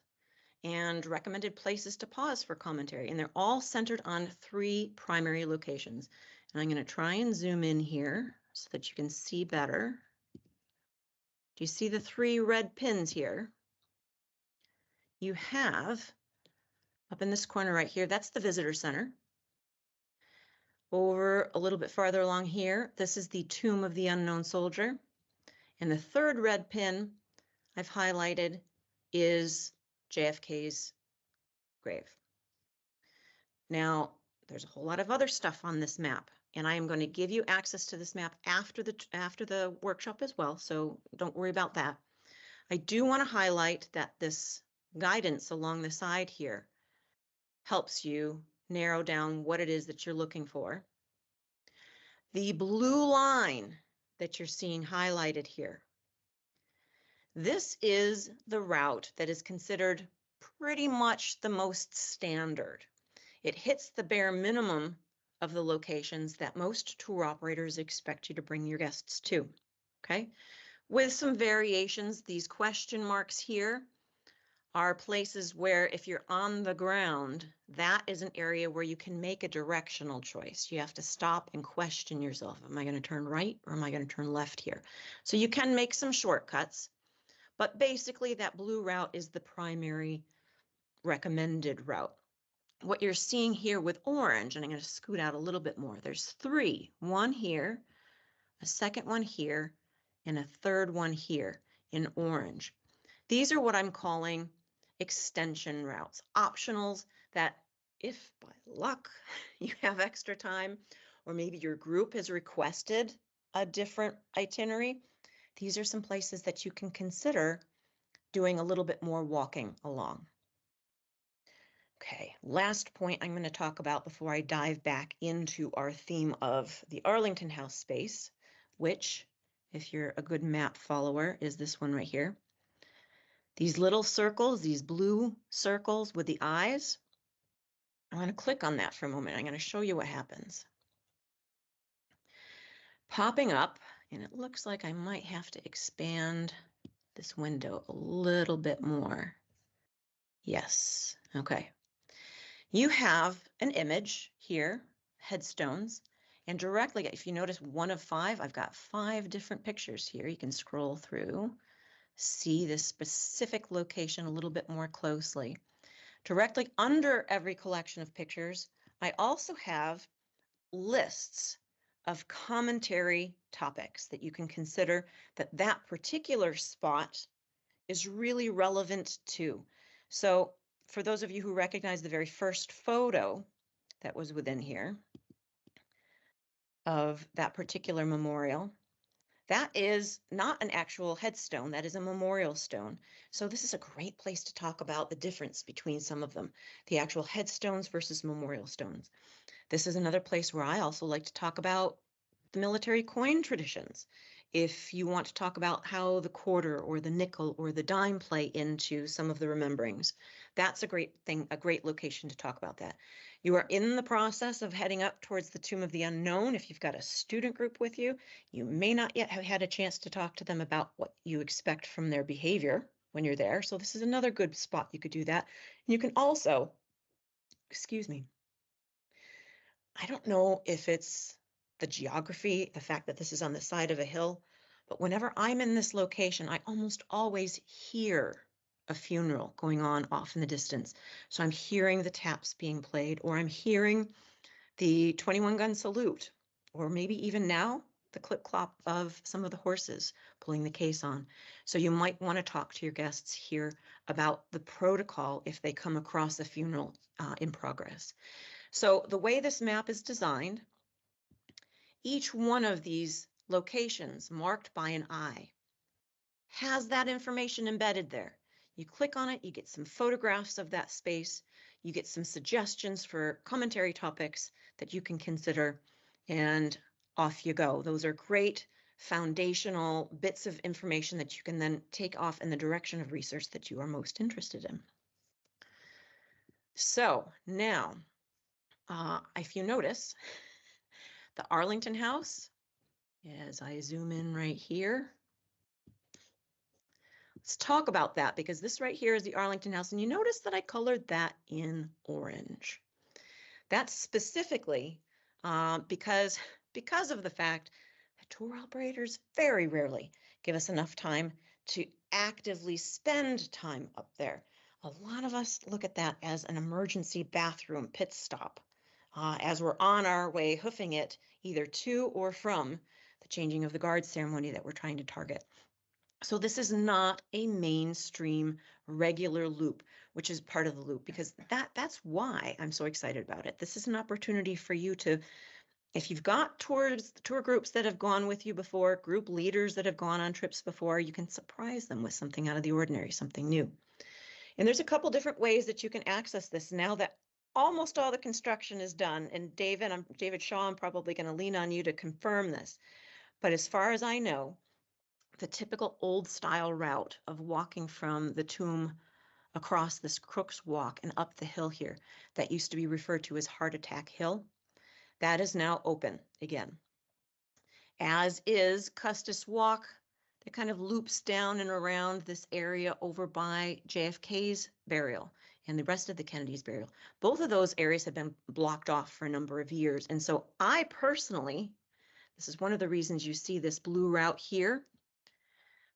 Speaker 1: and recommended places to pause for commentary. And they're all centered on 3 primary locations. And I'm going to try and zoom in here so that you can see better. Do you see the 3 red pins here? You have, up in this corner right here, that's the visitor center. Over a little bit farther along here, this is the Tomb of the Unknown Soldier. And the 3rd red pin I've highlighted is JFK's grave. Now, there's a whole lot of other stuff on this map, and I am going to give you access to this map after the workshop as well, so don't worry about that. I do want to highlight that this guidance along the side here helps you narrow down what it is that you're looking for. The blue line that you're seeing highlighted here, this is the route that is considered pretty much the most standard. It hits the bare minimum of the locations that most tour operators expect you to bring your guests to, okay? With some variations, these question marks here are places where if you're on the ground, that is an area where you can make a directional choice. You have to stop and question yourself. Am I going to turn right or am I going to turn left here? So you can make some shortcuts, but basically that blue route is the primary recommended route. What you're seeing here with orange, and I'm going to scoot out a little bit more, there's 3, one here, a second one here, and a 3rd one here in orange. These are what I'm calling extension routes, optionals that if by luck you have extra time, or maybe your group has requested a different itinerary, these are some places that you can consider doing a little bit more walking along. Okay, last point I'm going to talk about before I dive back into our theme of the Arlington House space, which, if you're a good map follower, is this one right here. These little circles, these blue circles with the eyes, I'm going to click on that for a moment. I'm going to show you what happens. Popping up, and it looks like I might have to expand this window a little bit more. Yes, okay. You have an image here, headstones, and directly, if you notice 1 of 5, I've got 5 different pictures here. You can scroll through. see this specific location a little bit more closely. Directly under every collection of pictures, I also have lists of commentary topics that you can consider that that particular spot is really relevant to. So for those of you who recognize the very first photo that was within here of that particular memorial, that is not an actual headstone, that is a memorial stone. So this is a great place to talk about the difference between some of them, the actual headstones versus memorial stones. This is another place where I also like to talk about the military coin traditions. If you want to talk about how the quarter or the nickel or the dime play into some of the rememberings, that's a great thing, a great location to talk about that. You are in the process of heading up towards the Tomb of the Unknown. If you've got a student group with you, you may not yet have had a chance to talk to them about what you expect from their behavior when you're there. So this is another good spot you could do that. And you can also, excuse me, I don't know if it's the geography, the fact that this is on the side of a hill, but whenever I'm in this location, I almost always hear a funeral going on off in the distance. So I'm hearing the taps being played, or I'm hearing the 21 gun salute, or maybe even now the clip clop of some of the horses pulling the case on. So you might want to talk to your guests here about the protocol if they come across a funeral in progress. So the way this map is designed, each one of these locations marked by an eye has that information embedded there. You click on it, you get some photographs of that space, you get some suggestions for commentary topics that you can consider, and off you go. Those are great foundational bits of information that you can then take off in the direction of research that you are most interested in. So now, if you notice, the Arlington house, as I zoom in right here, let's talk about that because this right here is the Arlington house, and you notice that I colored that in orange. That's specifically because of the fact that tour operators very rarely give us enough time to actively spend time up there. A lot of us look at that as an emergency bathroom pit stop as we're on our way hoofing it either to or from the changing of the guard ceremony that we're trying to target. So this is not a mainstream regular loop, which is part of the loop, because that's why I'm so excited about it. This is an opportunity for you to, if you've got tour groups that have gone with you before, group leaders that have gone on trips before, you can surprise them with something out of the ordinary, something new. And there's a couple different ways that you can access this now that almost all the construction is done. And David Shaw, I'm probably going to lean on you to confirm this. But as far as I know, the typical old style route of walking from the tomb across this Crook's Walk and up the hill here that used to be referred to as Heart Attack Hill, that is now open again. As is Custis Walk, that kind of loops down and around this area over by JFK's burial and the rest of the Kennedy's burial. Both of those areas have been blocked off for a number of years. And so I personally, this is one of the reasons you see this blue route here,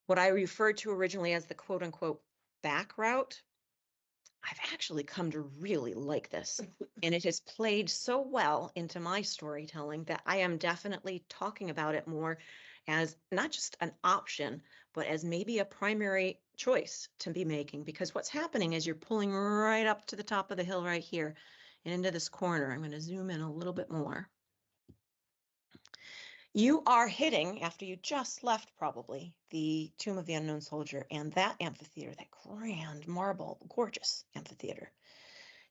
Speaker 1: what I referred to originally as the quote unquote back route, I've actually come to really like this. And it has played so well into my storytelling that I am definitely talking about it more as not just an option, but as maybe a primary choice to be making. Because what's happening is you're pulling right up to the top of the hill right here and into this corner. I'm going to zoom in a little bit more. You are hitting, after you just left probably, the Tomb of the Unknown Soldier and that amphitheater, that grand marble, gorgeous amphitheater.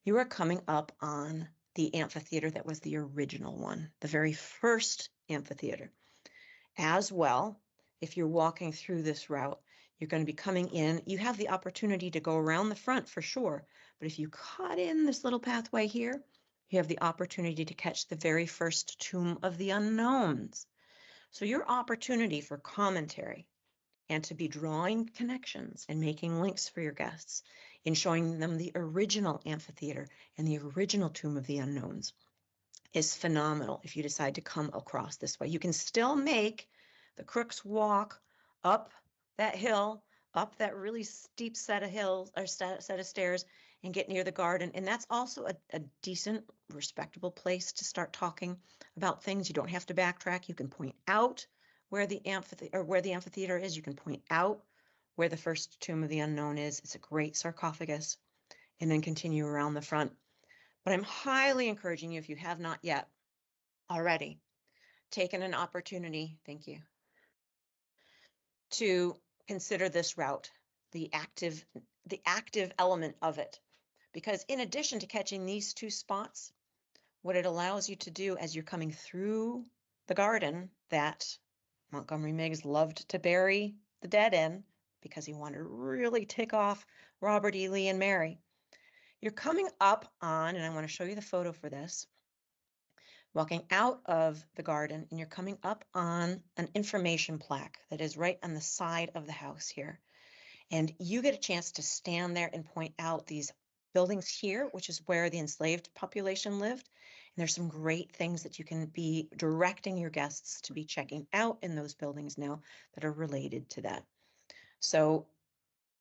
Speaker 1: You are coming up on the amphitheater that was the original one, the very first amphitheater. As well, if you're walking through this route, you're going to be coming in. You have the opportunity to go around the front for sure, but if you cut in this little pathway here, you have the opportunity to catch the very first Tomb of the Unknowns. So your opportunity for commentary and to be drawing connections and making links for your guests in showing them the original amphitheater and the original Tomb of the Unknowns is phenomenal if you decide to come across this way. You can still make the Crook's Walk up that hill, up that really steep set of hills or set of stairs and get near the garden. And that's also a decent, respectable place to start talking about things. You don't have to backtrack. You can point out where the amphitheater is. You can point out where the first tomb of the unknown is. It's a great sarcophagus, and then continue around the front. But I'm highly encouraging you, if you have not yet already taken an opportunity, thank you, to consider this route, the active element of it. Because in addition to catching these two spots, what it allows you to do as you're coming through the garden that Montgomery Meigs loved to bury the dead in because he wanted to really tick off Robert E. Lee and Mary. You're coming up on, and I want to show you the photo for this, walking out of the garden, and you're coming up on an information plaque that is right on the side of the house here. And you get a chance to stand there and point out these buildings here, which is where the enslaved population lived. And there's some great things that you can be directing your guests to be checking out in those buildings now that are related to that. So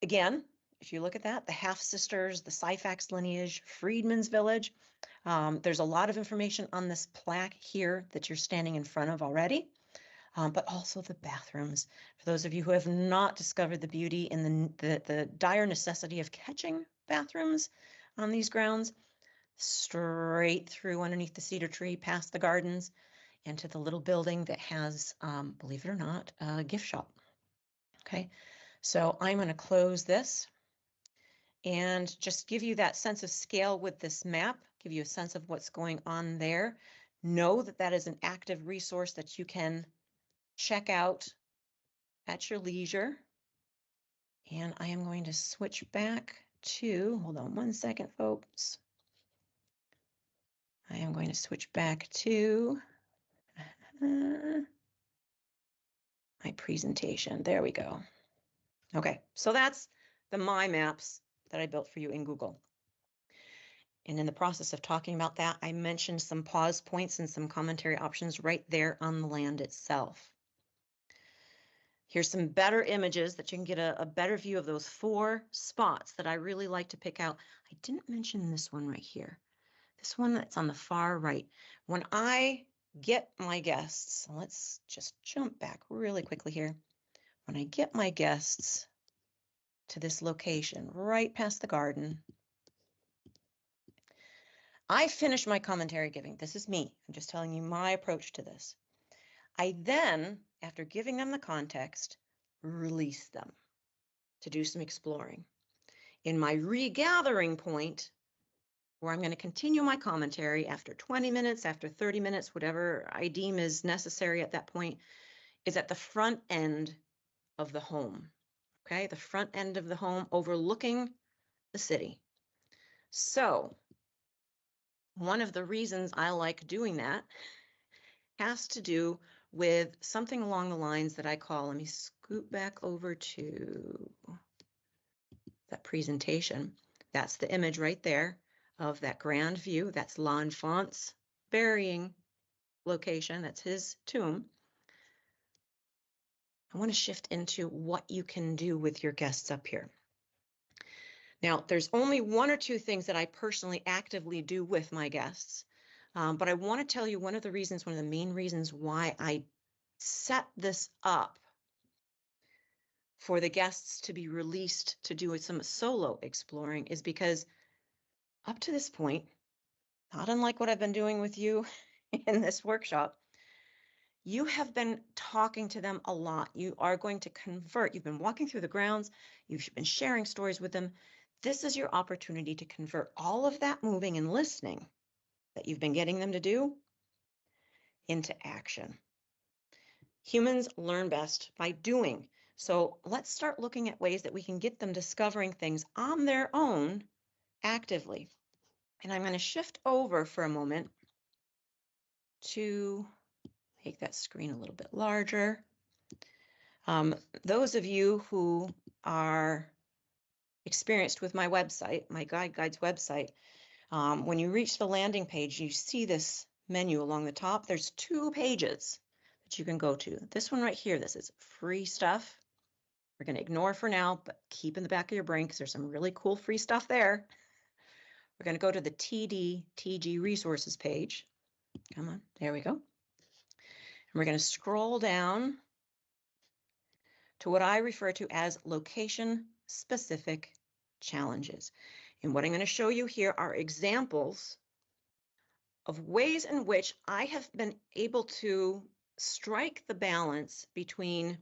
Speaker 1: again, if you look at that, the half-sisters, the Syphax lineage, Freedman's Village, there's a lot of information on this plaque here that you're standing in front of already. But also the bathrooms. For those of you who have not discovered the beauty and the dire necessity of catching bathrooms on these grounds, straight through underneath the cedar tree, past the gardens, into the little building that has, believe it or not, a gift shop. Okay, so I'm going to close this and just give you that sense of scale with this map, give you a sense of what's going on there. Know that that is an active resource that you can check out at your leisure. And I am going to switch back to, hold on one second, folks. I am going to switch back to my presentation. There we go. Okay, so that's the My Maps that I built for you in Google. And in the process of talking about that, I mentioned some pause points and some commentary options right there on the land itself. Here's some better images that you can get a better view of those 4 spots that I really like to pick out. I didn't mention this one right here. This one that's on the far right. When I get my guests, let's just jump back really quickly here. When I get my guests to this location right past the garden, I finish my commentary giving. This is me. I'm just telling you my approach to this. I then, after giving them the context, release them to do some exploring. In my regathering point, where I'm going to continue my commentary after 20 minutes, after 30 minutes, whatever I deem is necessary at that point, is at the front end of the home. Okay, the front end of the home overlooking the city. So one of the reasons I like doing that has to do with something along the lines that I call, let me scoot back over to that presentation. That's the image right there of that grand view. That's L'Enfant's burying location. That's his tomb. I want to shift into what you can do with your guests up here. Now, there's only 1 or 2 things that I personally actively do with my guests, but I want to tell you one of the main reasons why I set this up for the guests to be released to do some solo exploring is because up to this point, not unlike what I've been doing with you in this workshop, you have been talking to them a lot. You are going to convert. You've been walking through the grounds. You've been sharing stories with them. This is your opportunity to convert all of that moving and listening that you've been getting them to do into action. Humans learn best by doing. So let's start looking at ways that we can get them discovering things on their own actively. And I'm going to shift over for a moment to make that screen a little bit larger. Those of you who are experienced with my website, my guides website, when you reach the landing page, you see this menu along the top. There's 2 pages that you can go to. This one right here, this is free stuff. we're going to ignore for now, but keep in the back of your brain because there's some really cool free stuff there. We're going to go to the TG resources page. Come on, there we go. And we're going to scroll down to what I refer to as location-specific challenges. And what I'm going to show you here are examples of ways in which I have been able to strike the balance between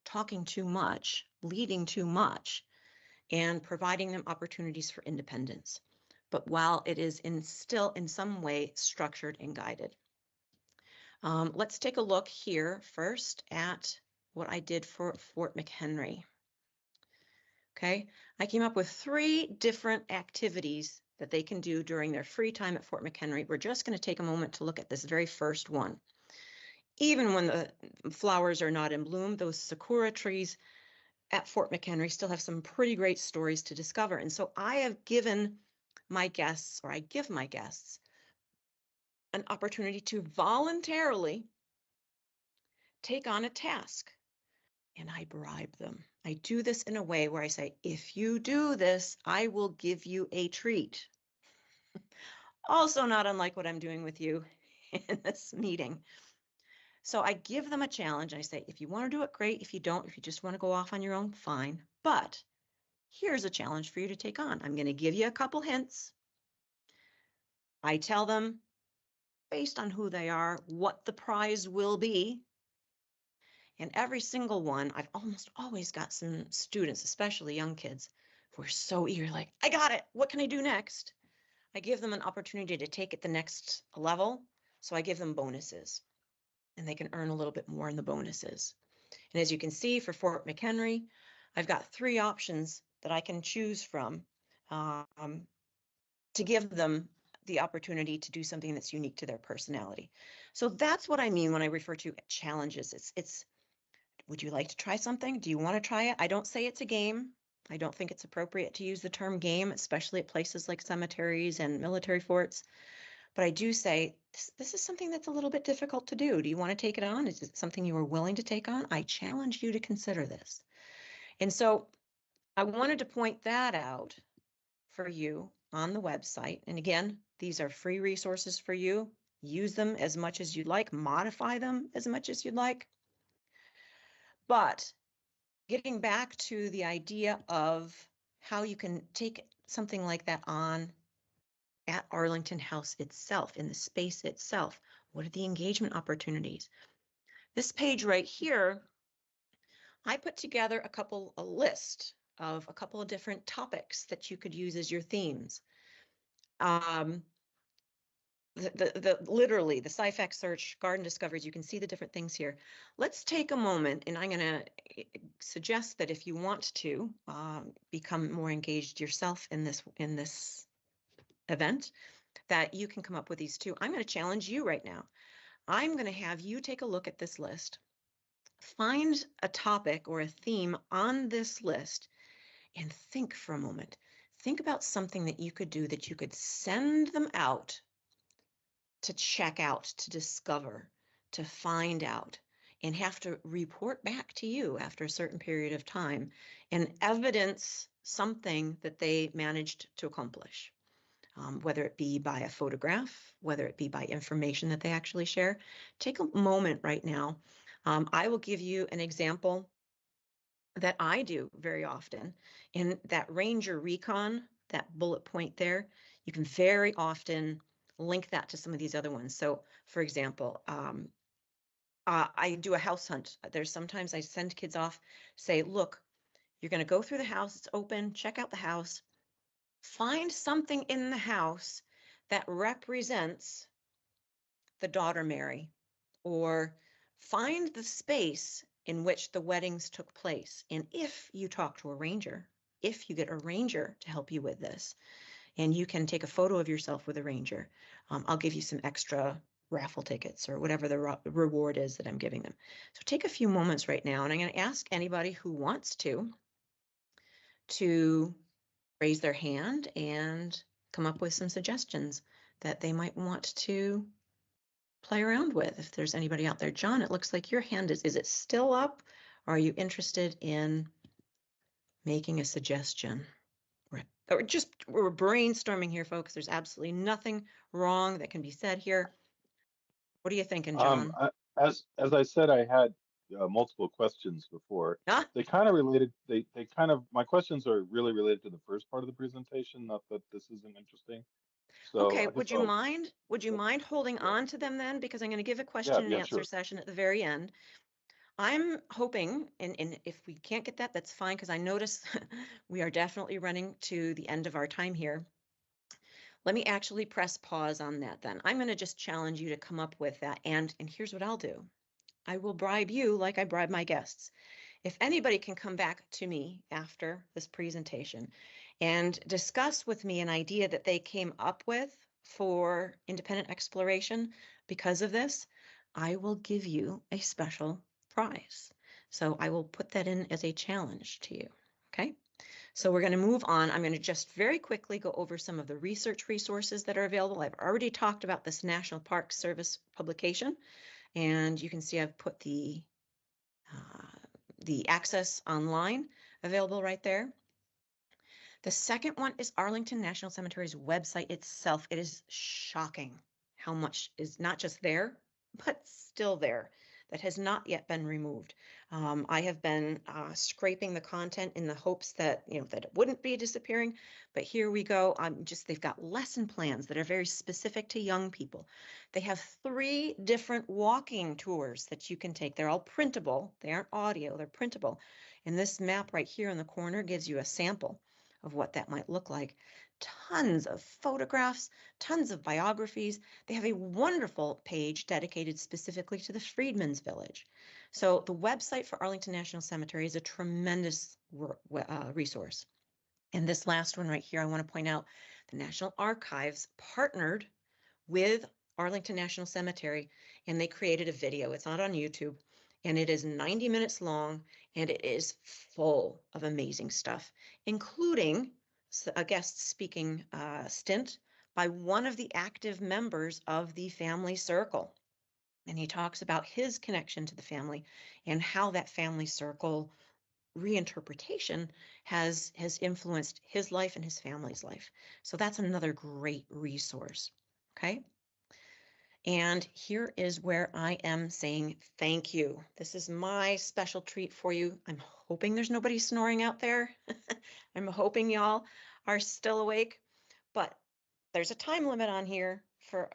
Speaker 1: talking too much, leading too much, and providing them opportunities for independence. But while it is still in some way structured and guided. Let's take a look here first at what I did for Fort McHenry. Okay, I came up with 3 different activities that they can do during their free time at Fort McHenry. We're just going to take a moment to look at this very first one. Even when the flowers are not in bloom, those sakura trees at Fort McHenry still have some pretty great stories to discover. And so I have given my guests, or I give my guests, an opportunity to voluntarily take on a task. And I bribe them. I do this in a way where I say, if you do this, I will give you a treat. Also not unlike what I'm doing with you in this meeting. So I give them a challenge. I say, if you want to do it, great. If you don't, if you just want to go off on your own, fine. But here's a challenge for you to take on. I'm going to give you a couple hints. I tell them, based on who they are, what the prize will be. And every single one, I've almost always got some students, especially young kids, who are so eager, like, I got it. What can I do next? I give them an opportunity to take it the next level. So I give them bonuses, and they can earn a little bit more in the bonuses. And as you can see for Fort McHenry, I've got 3 options that I can choose from to give them the opportunity to do something that's unique to their personality. So that's what I mean when I refer to challenges. It's would you like to try something? Do you want to try it? I don't say it's a game. I don't think it's appropriate to use the term game, especially at places like cemeteries and military forts. But I do say, this is something that's a little bit difficult to do. Do you want to take it on? Is it something you are willing to take on? I challenge you to consider this. And so I wanted to point that out for you on the website. And again, these are free resources for you. Use them as much as you'd like, modify them as much as you'd like. But getting back to the idea of how you can take something like that on at Arlington House itself, in the space itself, what are the engagement opportunities? This page right here, I put together a list of a couple of different topics that you could use as your themes. Literally the SciFact search, garden discoveries, you can see the different things here. Let's take a moment, and I'm going to suggest that if you want to become more engaged yourself in this event, that you can come up with these too. I'm going to challenge you right now. I'm going to have you take a look at this list, find a topic or a theme on this list, and think for a moment. Think about something that you could do that you could send them out to check out, to discover, to find out, and have to report back to you after a certain period of time and evidence something that they managed to accomplish, whether it be by a photograph, whether it be by information that they actually share. Take a moment right now. I will give you an example that I do very often. In that Ranger Recon, that bullet point there, you can very often link that to some of these other ones. So for example, I do a house hunt. There's sometimes I send kids off, say, look, you're going to go through the house. It's open. Check out the house. Find something in the house that represents the daughter Mary, or find the space in which the weddings took place. And if you talk to a ranger, if you get a ranger to help you with this, and you can take a photo of yourself with a ranger, I'll give you some extra raffle tickets or whatever the reward is that I'm giving them. So take a few moments right now, and I'm going to ask anybody who wants to raise their hand and come up with some suggestions that they might want to play around with. If there's anybody out there. John, it looks like your hand is it still up, Are you interested in making a suggestion? Or just, we're brainstorming here, folks. There's absolutely nothing wrong that can be said here. What are you thinking, John?
Speaker 2: As I said, I had multiple questions before.
Speaker 1: Ah,
Speaker 2: They kind of related. They kind of my questions are really related to the first part of the presentation. Not that this isn't interesting. So
Speaker 1: okay.
Speaker 2: I guess
Speaker 1: Would you
Speaker 2: I'll.
Speaker 1: mind? Would you
Speaker 2: Yeah,
Speaker 1: mind holding
Speaker 2: yeah,
Speaker 1: on to them then? Because I'm going to give a
Speaker 2: yeah,
Speaker 1: question and
Speaker 2: yeah.
Speaker 1: answer
Speaker 2: Sure.
Speaker 1: session at the very end. I'm hoping, and if we can't get that, that's fine, because I notice we are definitely running to the end of our time here. Let me actually press pause on that then. I'm going to just challenge you to come up with that. And here's what I'll do. I will bribe you like I bribe my guests. If anybody can come back to me after this presentation and discuss with me an idea that they came up with for independent exploration because of this, I will give you a special prize. So I will put that in as a challenge to you. Okay. So we're going to move on. I'm going to just very quickly go over some of the research resources that are available. I've already talked about this National Park Service publication, and you can see I've put the access online available right there. The second one is Arlington National Cemetery's website itself. It is shocking how much is not just there, but still there, that has not yet been removed. I have been scraping the content in the hopes that, that it wouldn't be disappearing, but here we go. They've got lesson plans that are very specific to young people. They have 3 different walking tours that you can take. They're all printable. They aren't audio, they're printable. And this map right here in the corner gives you a sample of what that might look like. Tons of photographs, tons of biographies. They have a wonderful page dedicated specifically to the Freedmen's Village. So the website for Arlington National Cemetery is a tremendous resource. And this last one right here, I want to point out, the National Archives partnered with Arlington National Cemetery, and they created a video. It's not on YouTube, and it is 90 minutes long, and it is full of amazing stuff, including a guest speaking stint by one of the active members of the family circle. And he talks about his connection to the family and how that family circle reinterpretation has influenced his life and his family's life. So that's another great resource. Okay. And here is where I am saying thank you. This is my special treat for you. I'm hoping there's nobody snoring out there. I'm hoping y'all are still awake, but there's a time limit on here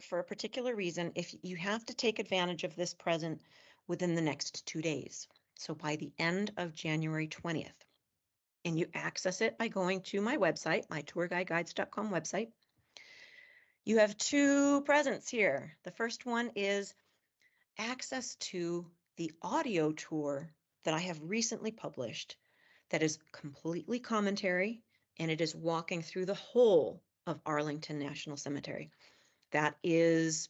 Speaker 1: for a particular reason. If you have to take advantage of this present within the next 2 days. So by the end of January 20th. And you access it by going to my website, my tourguideguides.com website. You have 2 presents here. The first one is access to the audio tour that I have recently published that is completely commentary, and it is walking through the whole of Arlington National Cemetery. That is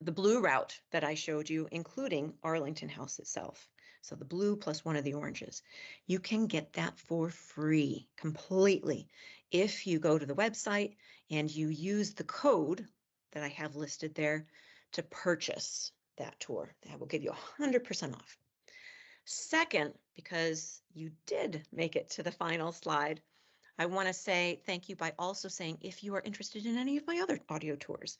Speaker 1: the blue route that I showed you, including Arlington House itself. So the blue plus one of the oranges. You can get that for free completely if you go to the website and you use the code that I have listed there to purchase that tour. That will give you 100% off. Second, because you did make it to the final slide, I want to say thank you by also saying if you are interested in any of my other audio tours,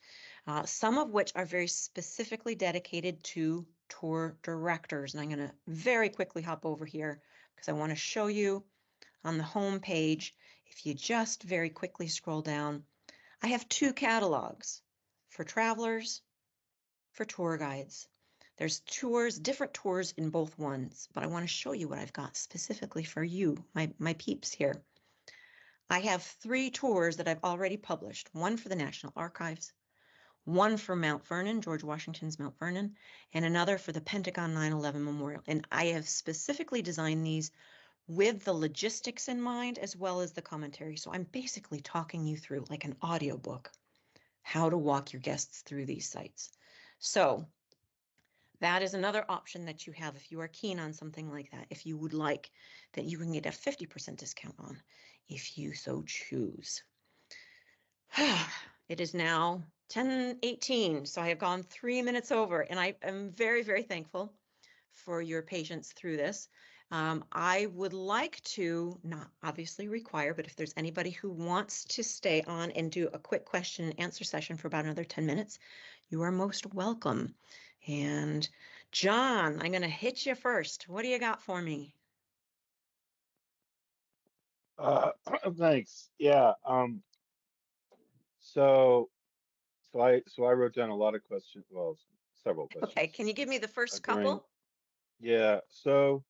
Speaker 1: some of which are very specifically dedicated to tour directors. And I'm going to very quickly hop over here because I want to show you on the home page. If you just very quickly scroll down, I have 2 catalogs for travelers, for tour guides. There's tours, different tours in both ones, but I want to show you what I've got specifically for you, my peeps here. I have 3 tours that I've already published, one for the National Archives, one for Mount Vernon, George Washington's Mount Vernon, and another for the Pentagon 9/11 Memorial. And I have specifically designed these with the logistics in mind as well as the commentary. So I'm basically talking you through like an audiobook, how to walk your guests through these sites. So that is another option that you have if you are keen on something like that. If you would like that, you can get a 50% discount on if you so choose. It is now 10:18, so I have gone 3 minutes over, and I am very, very thankful for your patience through this. I would like to, not obviously require, but if there's anybody who wants to stay on and do a quick question and answer session for about another 10 minutes, you are most welcome. And John, I'm going to hit you first. What do you got for me?
Speaker 2: Uh, thanks. Yeah. So I wrote down a lot of questions. Well, several
Speaker 1: Okay, can
Speaker 2: questions
Speaker 1: you give me the first
Speaker 2: during.
Speaker 1: couple?
Speaker 2: Yeah. So,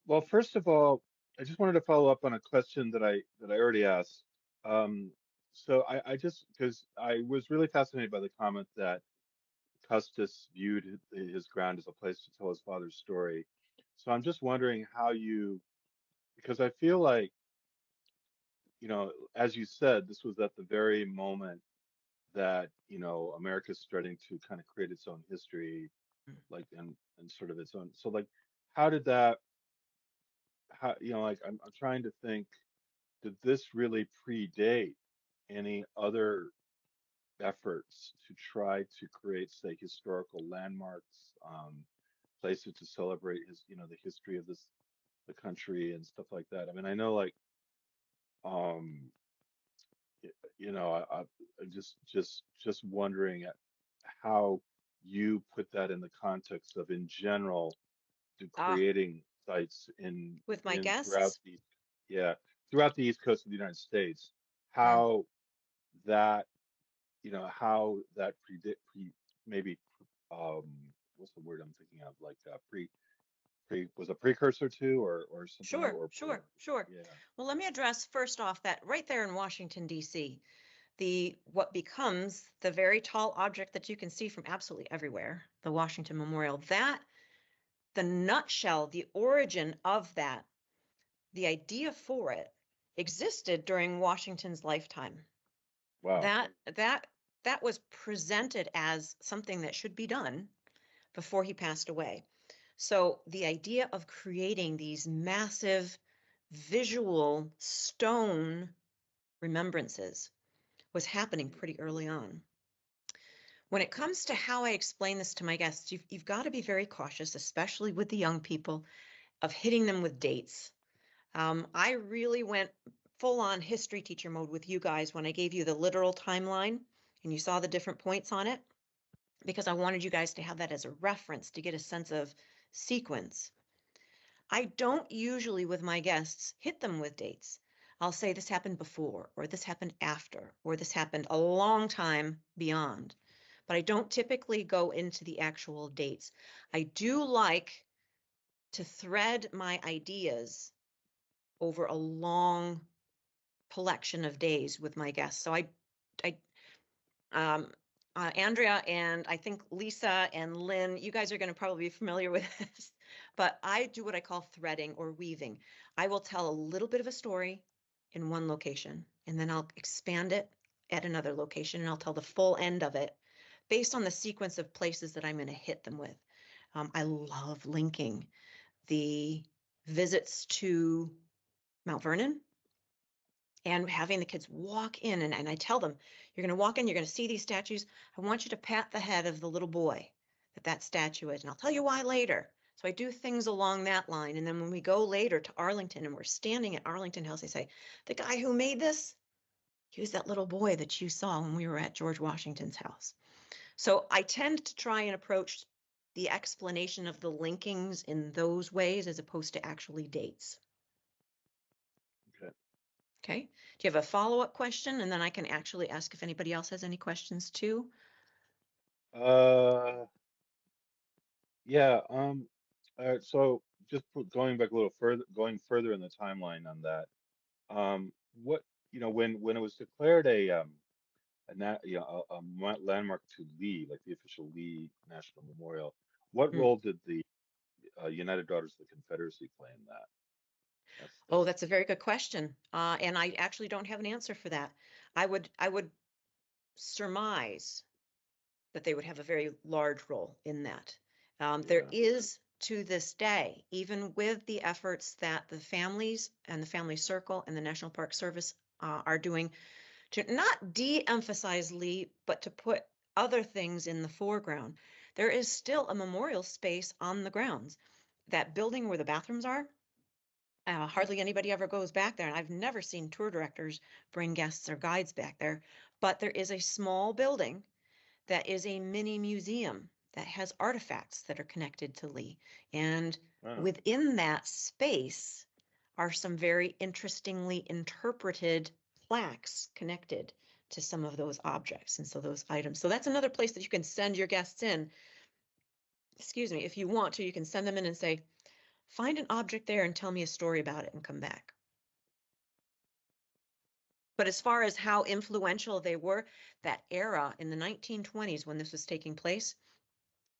Speaker 2: well, first of all, I just wanted to follow up on a question that I already asked. Um, so I just because I was really fascinated by the comment that Custis viewed his ground as a place to tell his father's story. So I'm just wondering how you, because I feel like, as you said, this was at the very moment that, America's starting to kind of create its own history, like, and sort of its own. So like, how did that, how, like, I'm trying to think, did this really predate any other efforts to try to create, say, historical landmarks, places to celebrate the history of the country and stuff like that? I mean, I know, like, um, I'm just wondering at how you put that in the context of, in general, to
Speaker 1: Ah,
Speaker 2: creating sites in
Speaker 1: with my
Speaker 2: in throughout
Speaker 1: guests?
Speaker 2: the yeah throughout the East Coast of the United States,
Speaker 1: Mm.
Speaker 2: how that how that maybe what's the word I'm thinking of, like, pre was a precursor to, or something,
Speaker 1: Sure, sure, sure.
Speaker 2: yeah.
Speaker 1: Well, let me address first off that right there in Washington, D.C., the what becomes the very tall object that you can see from absolutely everywhere, the Washington Memorial, that the nutshell, the origin of that, the idea for it existed during Washington's lifetime.
Speaker 2: Wow.
Speaker 1: That was presented as something that should be done before he passed away. So the idea of creating these massive visual stone remembrances was happening pretty early on. When it comes to how I explain this to my guests, you've got to be very cautious, especially with the young people, of hitting them with dates. I really went full on history teacher mode with you guys when I gave you the literal timeline and you saw the different points on it, because I wanted you guys to have that as a reference to get a sense of sequence. I don't usually, with my guests, hit them with dates. I'll say this happened before, or this happened after, or this happened a long time beyond. But I don't typically go into the actual dates. I do like to thread my ideas over a long collection of days with my guests. So I um, Andrea and I think Lisa and Lynn, you guys are going to probably be familiar with this, but I do what I call threading or weaving. I will tell a little bit of a story in one location, and then I'll expand it at another location, and I'll tell the full end of it based on the sequence of places that I'm going to hit them with. I love linking the visits to Mount Vernon and having the kids walk in, and I tell them, you're going to walk in, you're going to see these statues. I want you to pat the head of the little boy that statue is, and I'll tell you why later. So I do things along that line. And then when we go later to Arlington and we're standing at Arlington House, I say, the guy who made this, he was that little boy that you saw when we were at George Washington's house. So I tend to try and approach the explanation of the linkings in those ways as opposed to actually dates.
Speaker 2: Okay.
Speaker 1: Okay. Do you have a follow-up question? And then I can actually ask if anybody else has any questions too.
Speaker 2: Uh, yeah. So just going back a little further, going further in the timeline on that. What when it was declared a landmark to Lee, like the official Lee National Memorial, what
Speaker 1: Mm.
Speaker 2: role did the United Daughters of the Confederacy play in that?
Speaker 1: Oh,
Speaker 2: That's
Speaker 1: that's a very good question. And I actually don't have an answer for that. I would surmise that they would have a very large role in that. There
Speaker 2: yeah.
Speaker 1: is to this day, even with the efforts that the families and the family circle and the National Park Service are doing to not de-emphasize Lee, but to put other things in the foreground. There is still a memorial space on the grounds. that building where the bathrooms are, hardly anybody ever goes back there. And I've never seen tour directors bring guests or guides back there. But there is a small building that is a mini museum that has artifacts that are connected to Lee. And
Speaker 2: Wow.
Speaker 1: within that space are some very interestingly interpreted plaques connected to some of those objects. And so those items. So that's another place that you can send your guests in. Excuse me, if you want to, you can send them in and say, find an object there and tell me a story about it and come back. But as far as how influential they were, that era in the 1920s when this was taking place,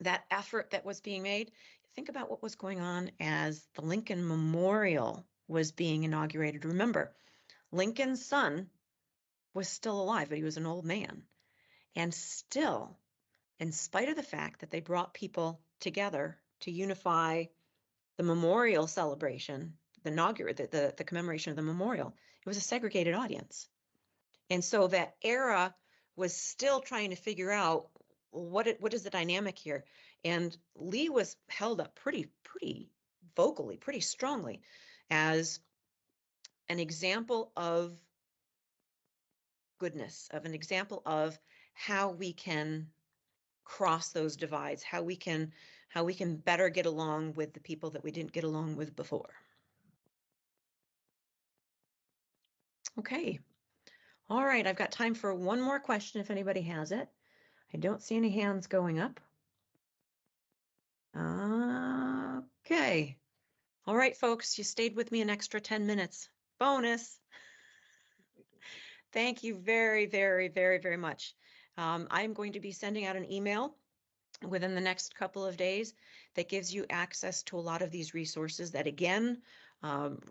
Speaker 1: that effort that was being made, think about what was going on as the Lincoln Memorial was being inaugurated. Remember, Lincoln's son was still alive, but he was an old man. And still, in spite of the fact that they brought people together to unify the memorial celebration, the commemoration of the memorial, it was a segregated audience. And so that era was still trying to figure out what is the dynamic here. And Lee was held up pretty vocally, pretty strongly as an example of goodness, of an example of how we can cross those divides, how we can better get along with the people that we didn't get along with before. Okay. All right, I've got time for one more question if anybody has it. I don't see any hands going up. Okay. All right, folks, you stayed with me an extra 10 minutes. Bonus. Thank you very, very, very, very much. I'm going to be sending out an email within the next couple of days that gives you access to a lot of these resources that, again,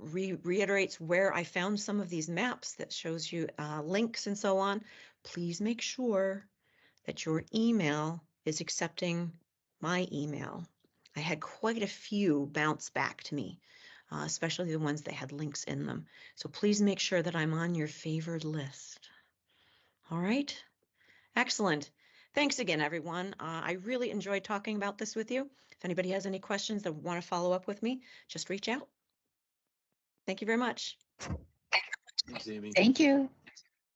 Speaker 1: reiterates where I found some of these maps that shows you links and so on. Please make sure that your email is accepting my email. I had quite a few bounce back to me, especially the ones that had links in them. So please make sure that I'm on your favored list. All right. Excellent. Thanks again, everyone. I really enjoyed talking about this with you. If anybody has any questions that want to follow up with me, just reach out. Thank you very much.
Speaker 4: Thanks, Amy.
Speaker 3: Thank you.